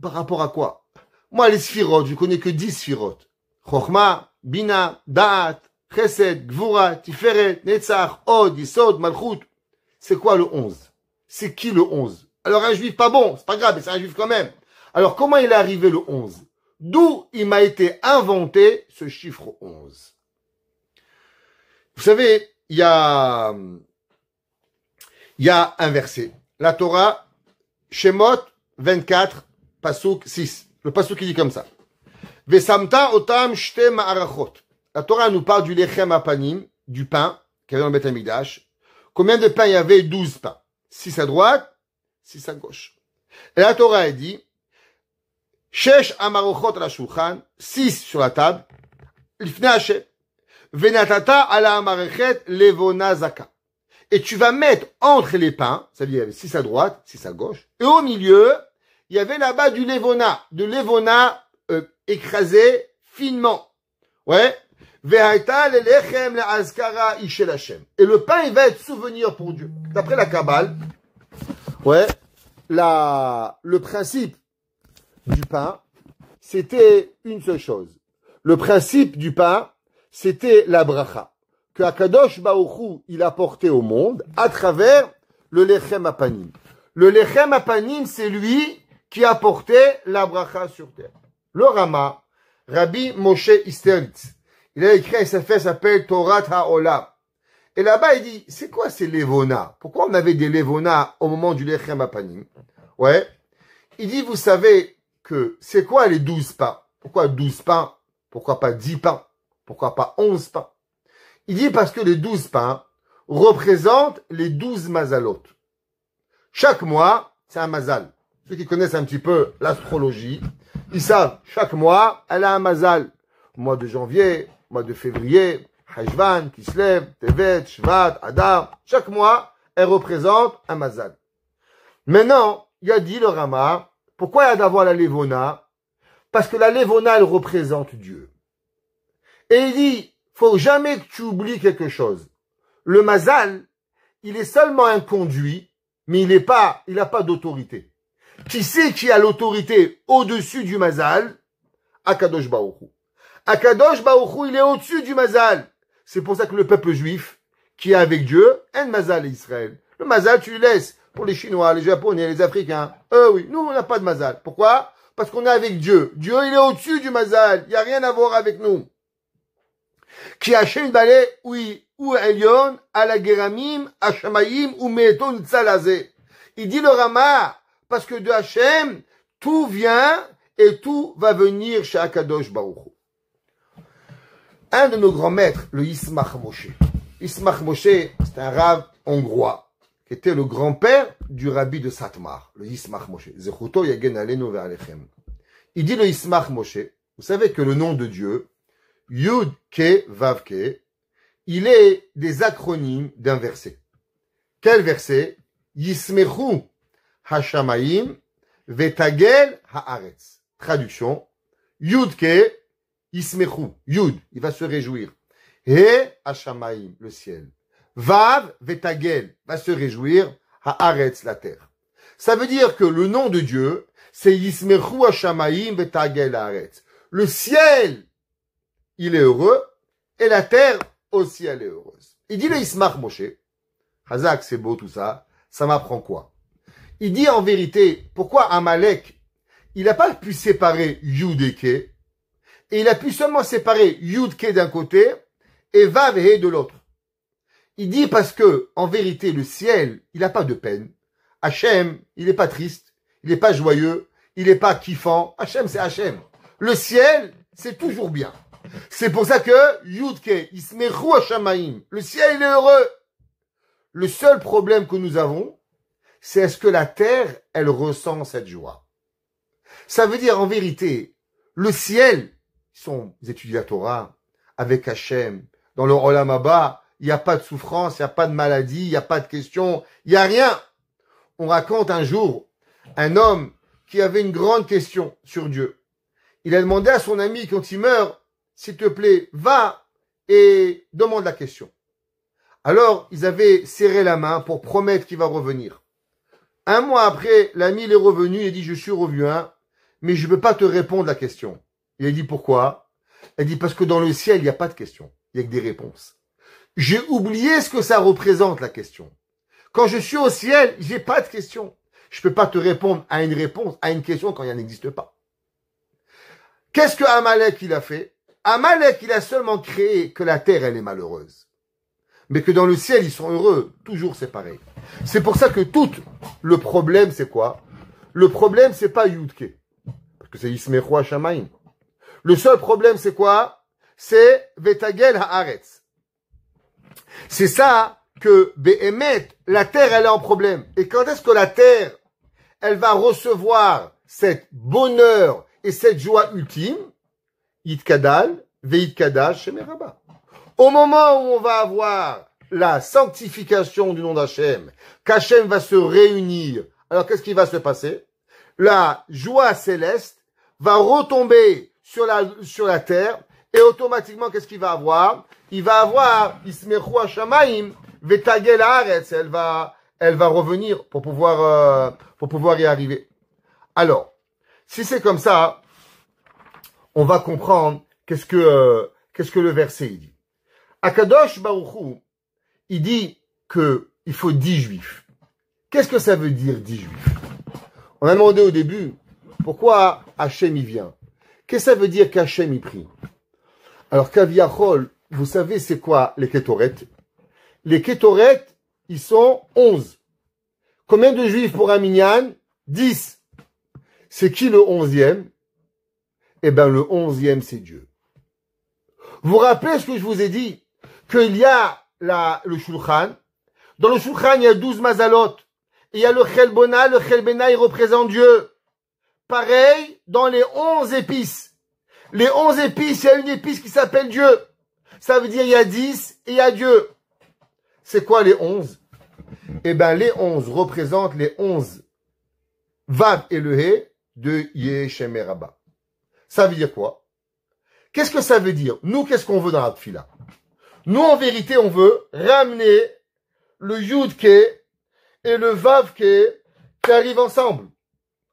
Par rapport à quoi? Moi, les sphirotes, je connais que 10 sphirotes. Chochma, Bina, Da'at, Chesed, Gvura, Tiferet, Netzach, Od, Yisod, Malchut. C'est quoi le 11? C'est qui le 11? Alors un juif pas bon, c'est pas grave, mais c'est un juif quand même. Alors comment il est arrivé le 11? D'où il m'a été inventé ce chiffre 11? Vous savez, il y a un verset. La Torah, Shemot 24, Pasuk 6. Le Pasuk qui dit comme ça. Vesamta otam shte ma'arachot. La Torah nous parle du lechem apanim, du pain, qu'il y avait dans le Beth Amikdash. Combien de pains il y avait? 12 pains. 6 à droite, 6 à gauche. Et la Torah a dit, Shesh amarochot la shulchan, 6 sur la table, l'ifne Hashem. Venatata ala amarechet levona zaka. Et tu vas mettre entre les pains, c'est-à-dire il y avait 6 à droite, 6 à gauche, et au milieu, il y avait là-bas du levona, écrasé finement. Ouais. Ve'haita lelechem le'azkara ishel Hashem. Et le pain, il va être souvenir pour Dieu. D'après la Kabbale, ouais, le principe du pain, c'était une seule chose. Le principe du pain, c'était la bracha. Que Akadosh Baruch Hu, il a porté au monde à travers le lechem apanim. Le lechem apanim, c'est lui qui a porté la bracha sur terre. Le Rama, Rabbi Moshe Isteritz, il a écrit un sefer s'appelle Torah HaOlam. Et là-bas, il dit, c'est quoi ces levona? Pourquoi on avait des levona au moment du lechem apanim? Ouais. Il dit, vous savez que c'est quoi les 12 pains? Pourquoi 12 pains? Pourquoi pas 10 pains? Pourquoi pas 11 pains? Il dit parce que les 12 pains représentent les 12 mazalot. Chaque mois, c'est un mazal. Ceux qui connaissent un petit peu l'astrologie, ils savent, chaque mois, elle a un mazal. Mois de janvier, mois de février, Hajvan, Kislev, Tevet, Shvat, Adar. Chaque mois, elle représente un mazal. Maintenant, il a dit le Rama, pourquoi il y a d'avoir la Levona? Parce que la Levona, elle représente Dieu. Et il dit, faut jamais que tu oublies quelque chose. Le mazal, il est seulement un conduit, mais il n'a pas d'autorité. Qui c'est qui a l'autorité au-dessus du mazal? Akadosh Baruch Hu. Akadosh Baruch Hu, il est au-dessus du mazal. C'est pour ça que le peuple juif, qui est avec Dieu, un mazal Israël. Le mazal, tu le laisses pour les Chinois, les Japonais, les Africains. Oui, nous, on n'a pas de mazal. Pourquoi? Parce qu'on est avec Dieu. Dieu, il est au-dessus du mazal. Il n'y a rien à voir avec nous. Qui Hashem balé, oui, ou Elion, à la Geramim, à Shamayim, ou Meton Tzalazé. Il dit le Rama, parce que de Hashem, tout vient et tout va venir chez Akadosh Baruch Hu. Un de nos grands maîtres, le Yismach Moshe. Yismach Moshe, c'est un rave hongrois, qui était le grand-père du rabbi de Satmar, le Yismach Moshe. Zechuto yagen alenu ve'alechem. Il dit le Yismach Moshe, vous savez que le nom de Dieu, Yud Ke Vav Ke, il est des acronymes d'un verset. Quel verset? Yismechu Hashamayim Vetagel Haaretz. Traduction. Yud Ke Yismechu. Yud, il va se réjouir. He Hashamayim, le ciel. Vav Vetagel, va se réjouir. Haaretz, la terre. Ça veut dire que le nom de Dieu, c'est Yismechu Hashamayim Vetagel Haaretz. Le ciel, il est heureux, et la terre aussi, elle est heureuse. Il dit le Yismach Moshe, Hazak, c'est beau tout ça, ça m'apprend quoi? Il dit en vérité, pourquoi Amalek, il n'a pas pu séparer Yud et Ke, et il a pu seulement séparer Yud Ke d'un côté, et Vav et He de l'autre. Il dit parce que, en vérité, le ciel, il n'a pas de peine. Hachem, il n'est pas triste, il n'est pas joyeux, il n'est pas kiffant. Hachem, c'est Hachem. Le ciel, c'est toujours bien. C'est pour ça que Yudke, Ismechu Hashamayim, le ciel il est heureux. Le seul problème que nous avons, c'est est-ce que la terre, elle ressent cette joie. Ça veut dire en vérité, le ciel, ils étudient la Torah avec Hachem, dans le Olam Haba, il n'y a pas de souffrance, il n'y a pas de maladie, il n'y a pas de question, il n'y a rien. On raconte un jour un homme qui avait une grande question sur Dieu. Il a demandé à son ami quand il meurt, s'il te plaît, va et demande la question. Alors, ils avaient serré la main pour promettre qu'il va revenir. Un mois après, l'ami il est revenu et dit, je suis revenu, mais je ne peux pas te répondre la question. Il a dit, pourquoi? Il a dit, parce que dans le ciel, il n'y a pas de question. il y a que des réponses. J'ai oublié ce que ça représente, la question. Quand je suis au ciel, j'ai pas de question. Je peux pas te répondre à une réponse, à une question quand il n'existe pas. Qu'est-ce que Amalek il a fait? Amalek, il a seulement créé que la terre, elle est malheureuse. Mais que dans le ciel, ils sont heureux. Toujours, c'est pareil. C'est pour ça que tout le problème, c'est quoi? Le problème, c'est pas Yudke. Parce que c'est Yismechu Hashamayim. Le seul problème, c'est quoi? C'est Vetagel Haaretz. C'est ça que Behemet, la terre, elle est en problème. Et quand est-ce que la terre, elle va recevoir cet bonheur et cette joie ultime? Yitkadal, Veitkadash, Shemeraba. Au moment où on va avoir la sanctification du nom d'Hachem, qu'Hachem va se réunir, alors qu'est-ce qui va se passer? La joie céleste va retomber sur la terre, et automatiquement, qu'est-ce qu'il va avoir? Il va avoir Ismechu Hashamayim, Vetagel Haaretz, elle va revenir pour pouvoir y arriver. Alors, si c'est comme ça, on va comprendre qu'est-ce que le verset il dit. Akadosh Baruch Hu, il dit que il faut 10 juifs. Qu'est-ce que ça veut dire 10 juifs? On a demandé au début pourquoi Hachem y vient. Qu'est-ce que ça veut dire qu'Hachem y prie? Alors Kaviachol, vous savez c'est quoi les Kétoret? Les Kétoret, ils sont 11. Combien de juifs pour un minyan? 10. C'est qui le 11e? Eh bien le 11e c'est Dieu. Vous vous rappelez ce que je vous ai dit? Qu'il y a le Shulchan. Dans le Shulchan, il y a 12 mazalot. Et il y a le Chelbona. Le Chelbena, il représente Dieu. Pareil, dans les 11 épices. Les 11 épices, il y a une épice qui s'appelle Dieu. Ça veut dire il y a 10 et il y a Dieu. C'est quoi les 11? Eh bien, les 11 représentent les 11 Vav et le He de Yeshemeraba. Ça veut dire quoi? Qu'est-ce que ça veut dire? Nous, qu'est-ce qu'on veut dans la tfila? Nous, en vérité, on veut ramener le Yud-Ke et le Vav-Ke qui arrivent ensemble.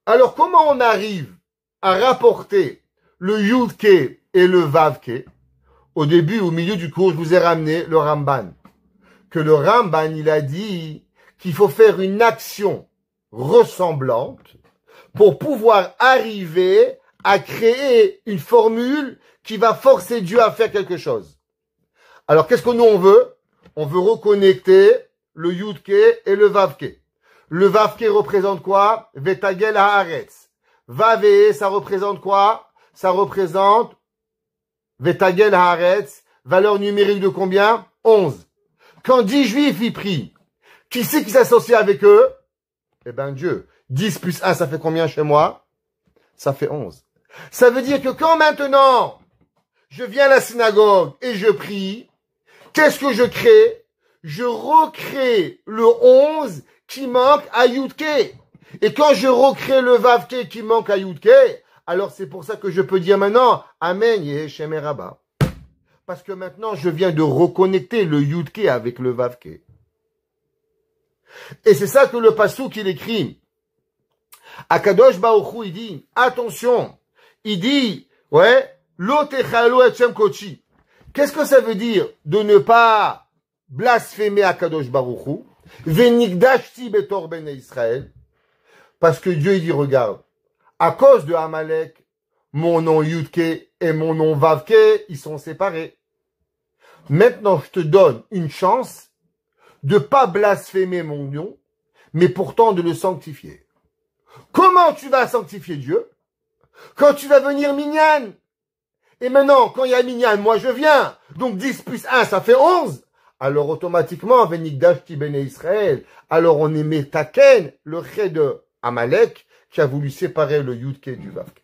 Alors, comment on arrive à rapporter le Yud-Ke et le Vav-Ke? Au début, au milieu du cours, je vous ai ramené le Ramban. Que le Ramban, il a dit qu'il faut faire une action ressemblante pour pouvoir arriver à créer une formule qui va forcer Dieu à faire quelque chose. Alors, qu'est-ce que nous, on veut? On veut reconnecter le Yud-Ke et le Vav-Ke. Le Vav-Ke représente quoi? Vetagel Haaretz. Vav-E, ça représente quoi? Ça représente Vetagel Haaretz. Valeur numérique de combien? 11. Quand 10 juifs y prient, qui c'est qui s'associe avec eux? Eh ben, Dieu. 10 plus 1, ça fait combien chez moi? Ça fait 11. Ça veut dire que quand maintenant, je viens à la synagogue et je prie, qu'est-ce que je crée? Je recrée le 11 qui manque à Yud-Ke. Et quand je recrée le Vav-Ke qui manque à Yud-Ke, alors c'est pour ça que je peux dire maintenant, Amen, Yeshemeraba. Parce que maintenant, je viens de reconnecter le Yud-Ke avec le Vav-Ke. Et c'est ça que le Passouk, il écrit. Akadosh Baruch Hu, il dit, attention, il dit, ouais, L'otechalo etchem kochi. Qu'est-ce que ça veut dire de ne pas blasphémer Akadosh Baruch Hu? Venikdashti betor bnei Israël. Parce que Dieu, il dit, regarde, à cause de Amalek, mon nom Yudke et mon nom Vavke, ils sont séparés. Maintenant, je te donne une chance de pas blasphémer mon nom, mais pourtant de le sanctifier. Comment tu vas sanctifier Dieu? Quand tu vas venir minyan. Et maintenant, quand il y a minyan, moi je viens. Donc 10 plus 1, ça fait 11. Alors automatiquement, Venikdashti bnei Israël. Alors on est metaken, le chai de Amalek, qui a voulu séparer le Yudke du Vavke.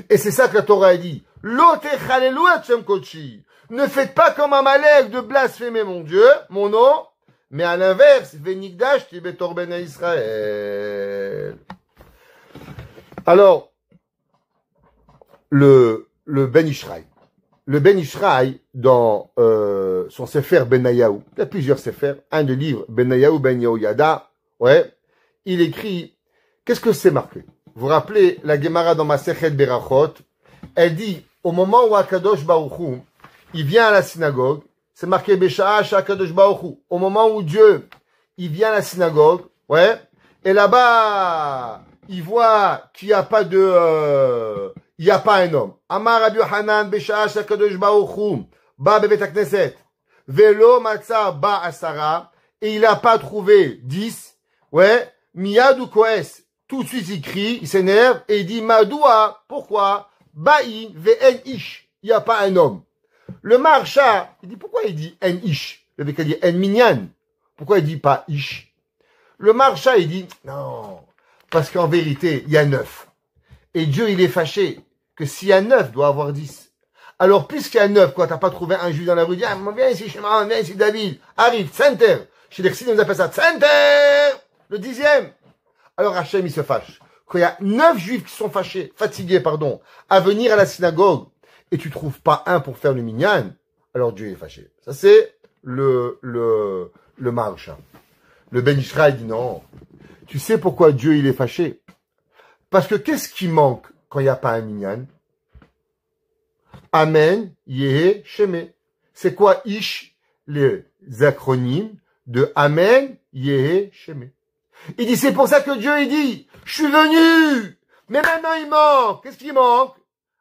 Et c'est ça que la Torah a dit. L'otechalelu etchem kochi. Ne faites pas comme Amalek de blasphémer mon Dieu, mon nom, mais à l'inverse, Venikdashti betor bnei Israël. Alors, le Ben Ishraï. Le Ben Ishraï, dans son Sefer Benayahu, il y a plusieurs Sefer, un de livres, Benayahu Ben Yehoyada, ouais, il écrit, qu'est-ce que c'est marqué? Vous vous rappelez, la Gemara dans Masechet Berachot, elle dit, au moment où Akadosh Baruch Hu, il vient à la synagogue, c'est marqué Besha'a Shakadosh Baruch Hu. Au moment où Dieu, il vient à la synagogue, ouais, et là-bas, il voit qu'il n'y a pas il n'y a pas un homme. Amar Rabbi Hanan Besha'a Shakadosh Baruch Hu, ba bevet hakneset, velo matza ba asara, et il n'a pas trouvé 10, ouais, miyad ou koes, tout de suite il crie, il s'énerve, et il dit Madoua, pourquoi? Ba'i ve'en ish, il n'y a pas un homme. Le marcha, il dit pourquoi il dit en ish? Il avait qu'à dire en minyan. Pourquoi il dit pas ish? Le marcha, il dit non, parce qu'en vérité, il y a 9. Et Dieu, il est fâché que s'il y a 9, doit avoir 10. Alors, puisqu'il y a 9, quoi, t'as pas trouvé un juif dans la rue, dis, ah, viens ici, Shimon, viens ici, David, arrive, center. Chez les Chassidim, on appelle ça center, le 10e. Alors, Hachem, il se fâche. Quand il y a 9 juifs qui sont fatigués, à venir à la synagogue, et tu trouves pas un pour faire le minyan, alors Dieu est fâché. Ça, c'est le marcha. Le Ben Israël dit non. Tu sais pourquoi Dieu, il est fâché? Parce que qu'est-ce qui manque quand il n'y a pas un minyan? Amen, Yehe, Sheme. C'est quoi Ish? Les acronymes de Amen, Yehe, Sheme. Il dit, c'est pour ça que Dieu, il dit, je suis venu, mais maintenant il manque. Qu'est-ce qui manque?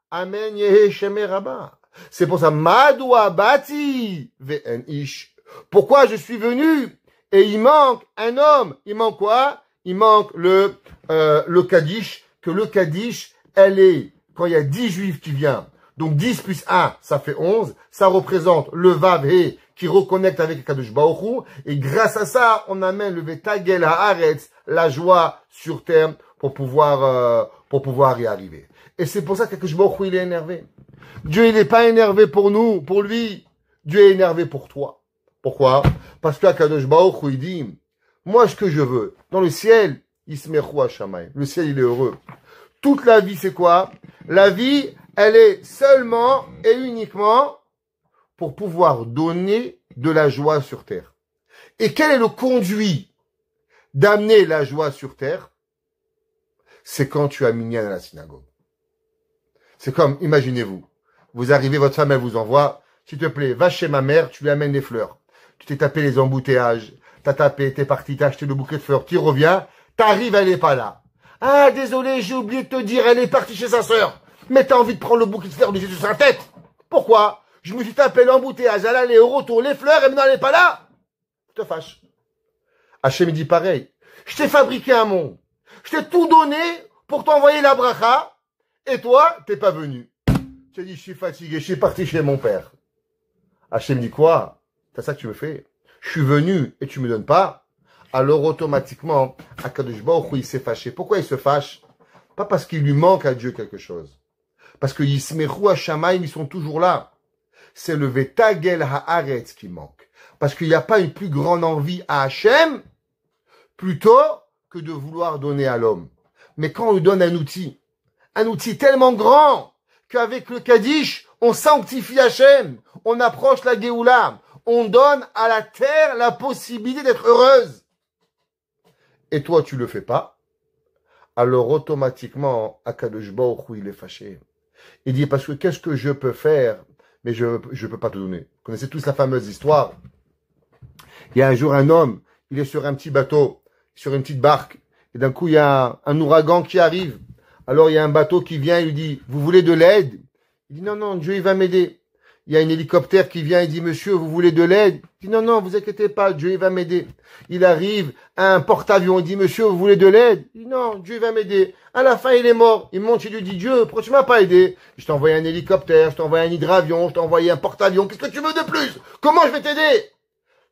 Amen, Yehe, Sheme, Rabba. C'est pour ça, Madoua, Bati, Ve'en Ish. Pourquoi je suis venu? Et il manque un homme. Il manque quoi? Il manque le Kaddish, que le Kaddish, elle est, quand il y a 10 juifs qui viennent, donc 10 plus 1, ça fait 11, ça représente le Vav He, qui reconnecte avec le Kadosh Baruch Hu, et grâce à ça, on amène le Vetagel Haaretz, la joie sur terre, pour pouvoir y arriver. Et c'est pour ça que Kadosh Baruch Hu, il est énervé. Dieu, il n'est pas énervé pour nous, pour lui. Dieu est énervé pour toi. Pourquoi? Parce que Kadosh Baruch Hu, il dit, moi, ce que je veux, dans le ciel, Yismechu Hashamayim. Le ciel, il est heureux. Toute la vie, c'est quoi? La vie, elle est seulement et uniquement pour pouvoir donner de la joie sur terre. Et quel est le conduit d'amener la joie sur terre? C'est quand tu as minyan à la synagogue. C'est comme, imaginez-vous, vous arrivez, votre femme, elle vous envoie, s'il te plaît, va chez ma mère, tu lui amènes des fleurs. Tu t'es tapé les embouteillages, t'as tapé, t'es parti, t'as acheté le bouquet de fleurs, tu reviens, t'arrives, elle n'est pas là. Ah, désolé, j'ai oublié de te dire, elle est partie chez sa sœur. Mais t'as envie de prendre le bouquet de fleurs de Jésus sur sa tête. Pourquoi? Je me suis tapé l'embouteillage, elle allait au retour, les fleurs, et maintenant elle n'est pas là. Je te fâche. Hachem dit pareil. Je t'ai fabriqué un monde. Je t'ai tout donné pour t'envoyer la bracha, et toi, t'es pas venu. Tu as dit, je suis fatigué, je suis parti chez mon père. Hachem dit quoi? C'est ça que tu me fais. Je suis venu et tu me donnes pas. Alors automatiquement, Akadosh Baruch Hu, il s'est fâché. Pourquoi il se fâche? Pas parce qu'il lui manque à Dieu quelque chose. Parce que Yismechu Hashamayim, ils sont toujours là. C'est le Vetagel Haaretz qui manque. Parce qu'il n'y a pas une plus grande envie à Hachem, plutôt que de vouloir donner à l'homme. Mais quand on lui donne un outil tellement grand, qu'avec le Kaddish, on sanctifie Hachem, on approche la Géoula, on donne à la terre la possibilité d'être heureuse. Et toi, tu le fais pas, alors automatiquement, Akadosh Baruch Hu, il est fâché. Il dit, parce que qu'est-ce que je peux faire, mais je peux pas te donner. Vous connaissez tous la fameuse histoire. Il y a un jour un homme, il est sur un petit bateau, sur une petite barque, et d'un coup, il y a un ouragan qui arrive. Alors, il y a un bateau qui vient, il lui dit, vous voulez de l'aide? Il dit, non, non, Dieu, il va m'aider. Il y a un hélicoptère qui vient, il dit, monsieur, vous voulez de l'aide? Il dit, non, non, vous inquiétez pas, Dieu, il va m'aider. Il arrive à un porte-avions, il dit, monsieur, vous voulez de l'aide? Il dit, non, Dieu, il va m'aider. À la fin, il est mort. Il monte, il lui dit, Dieu, pourquoi tu m'as pas aidé? Je t'ai envoyé un hélicoptère, je t'ai envoyé un hydravion, je t'ai envoyé un porte-avions. Qu'est-ce que tu veux de plus? Comment je vais t'aider?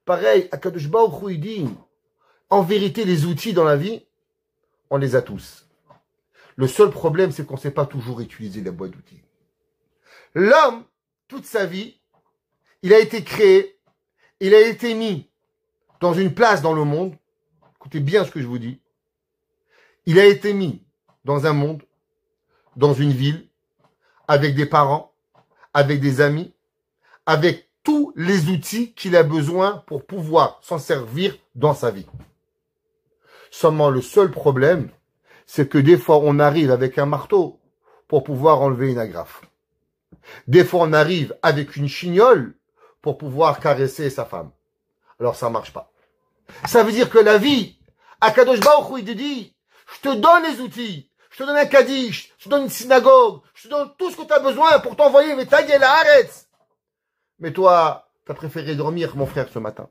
Pareil, Akadosh Baruch Hu, il dit, en vérité, les outils dans la vie, on les a tous. Le seul problème, c'est qu'on ne sait pas toujours utiliser la boîte d'outils. L'homme, toute sa vie, il a été créé, il a été mis dans une place dans le monde. Écoutez bien ce que je vous dis. Il a été mis dans un monde, dans une ville, avec des parents, avec des amis, avec tous les outils qu'il a besoin pour pouvoir s'en servir dans sa vie. Seulement le seul problème, c'est que des fois on arrive avec un marteau pour pouvoir enlever une agrafe. Des fois, on arrive avec une chignole pour pouvoir caresser sa femme. Alors, ça marche pas. Ça veut dire que la vie, Akadosh Baruch Hu, il te dit, je te donne les outils, je te donne un kaddish, je te donne une synagogue, je te donne tout ce que tu as besoin pour t'envoyer mais ta gueule à Haaretz. Mais toi, tu as préféré dormir, mon frère, ce matin.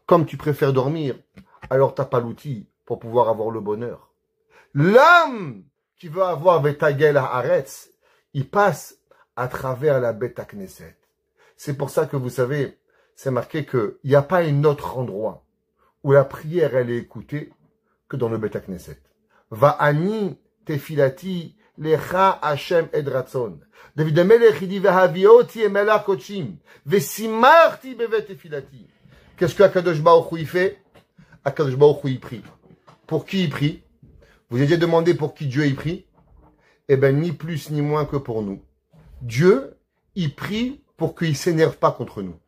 Comme tu préfères dormir, alors t'as pas l'outil pour pouvoir avoir le bonheur. L'homme qui veut avoir Vetagel à Haaretz, il passe à travers la Beth Knesset. C'est pour ça que vous savez, c'est marqué qu'il n'y a pas un autre endroit où la prière elle est écoutée que dans le Beth Knesset. Va'ani tefilati lecha Hashem edratson. David Amelech il dit vehavioti emelach kochim vesimarti bevet tefilati. Qu'est-ce que Akadosh Baruch Hu fait? Akadosh Baruch Hu il prie. Pour qui il prie? Vous avez déjà demandé pour qui Dieu il prie? Eh bien, ni plus ni moins que pour nous. Dieu, il prie pour qu'il ne s'énerve pas contre nous.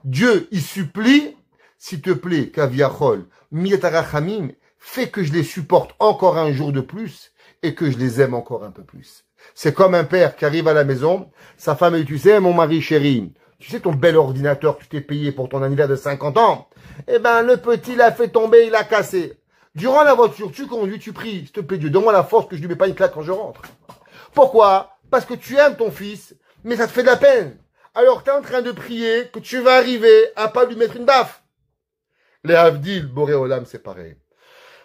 Dieu, il supplie, s'il te plaît, Kaviachol, Miyatarachamim, fais que je les supporte encore un jour de plus et que je les aime encore un peu plus. C'est comme un père qui arrive à la maison, sa femme dit, tu sais, mon mari chéri, tu sais ton bel ordinateur que tu t'es payé pour ton anniversaire de 50 ans? Eh ben, le petit l'a fait tomber, il l'a cassé. Durant la voiture, tu conduis, tu pries, s'il te plaît Dieu, donne-moi la force que je lui mets pas une claque quand je rentre. Pourquoi? Parce que tu aimes ton fils, mais ça te fait de la peine. Alors tu es en train de prier que tu vas arriver à pas lui mettre une baffe. Les Avdil, Boré Olam, c'est pareil.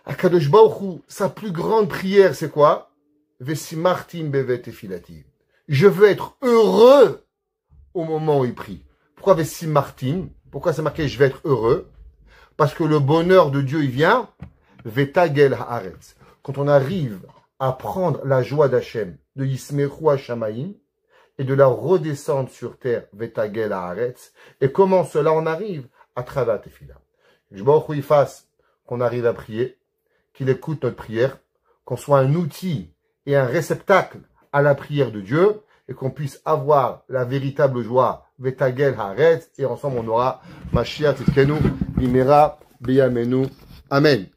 Akadosh Baruch Hu, sa plus grande prière, c'est quoi? Vesimartim bevet tefilati. Je veux être heureux au moment où il prie. Pourquoi Vesimartim? Pourquoi c'est marqué je vais être heureux? Parce que le bonheur de Dieu, il vient Vetagel haaretz. Quand on arrive à prendre la joie d'Hachem, de Yismechu Hashamaim, et de la redescendre sur terre, Vetagel haaretz, et comment cela on arrive? À travers Tefila. Je veux qu'il fasse qu'on arrive à prier, qu'il écoute notre prière, qu'on soit un outil et un réceptacle à la prière de Dieu, et qu'on puisse avoir la véritable joie, Vetagel haaretz, et ensemble on aura Mashiach Tzidkenu, Imera Beyamenu. Amen.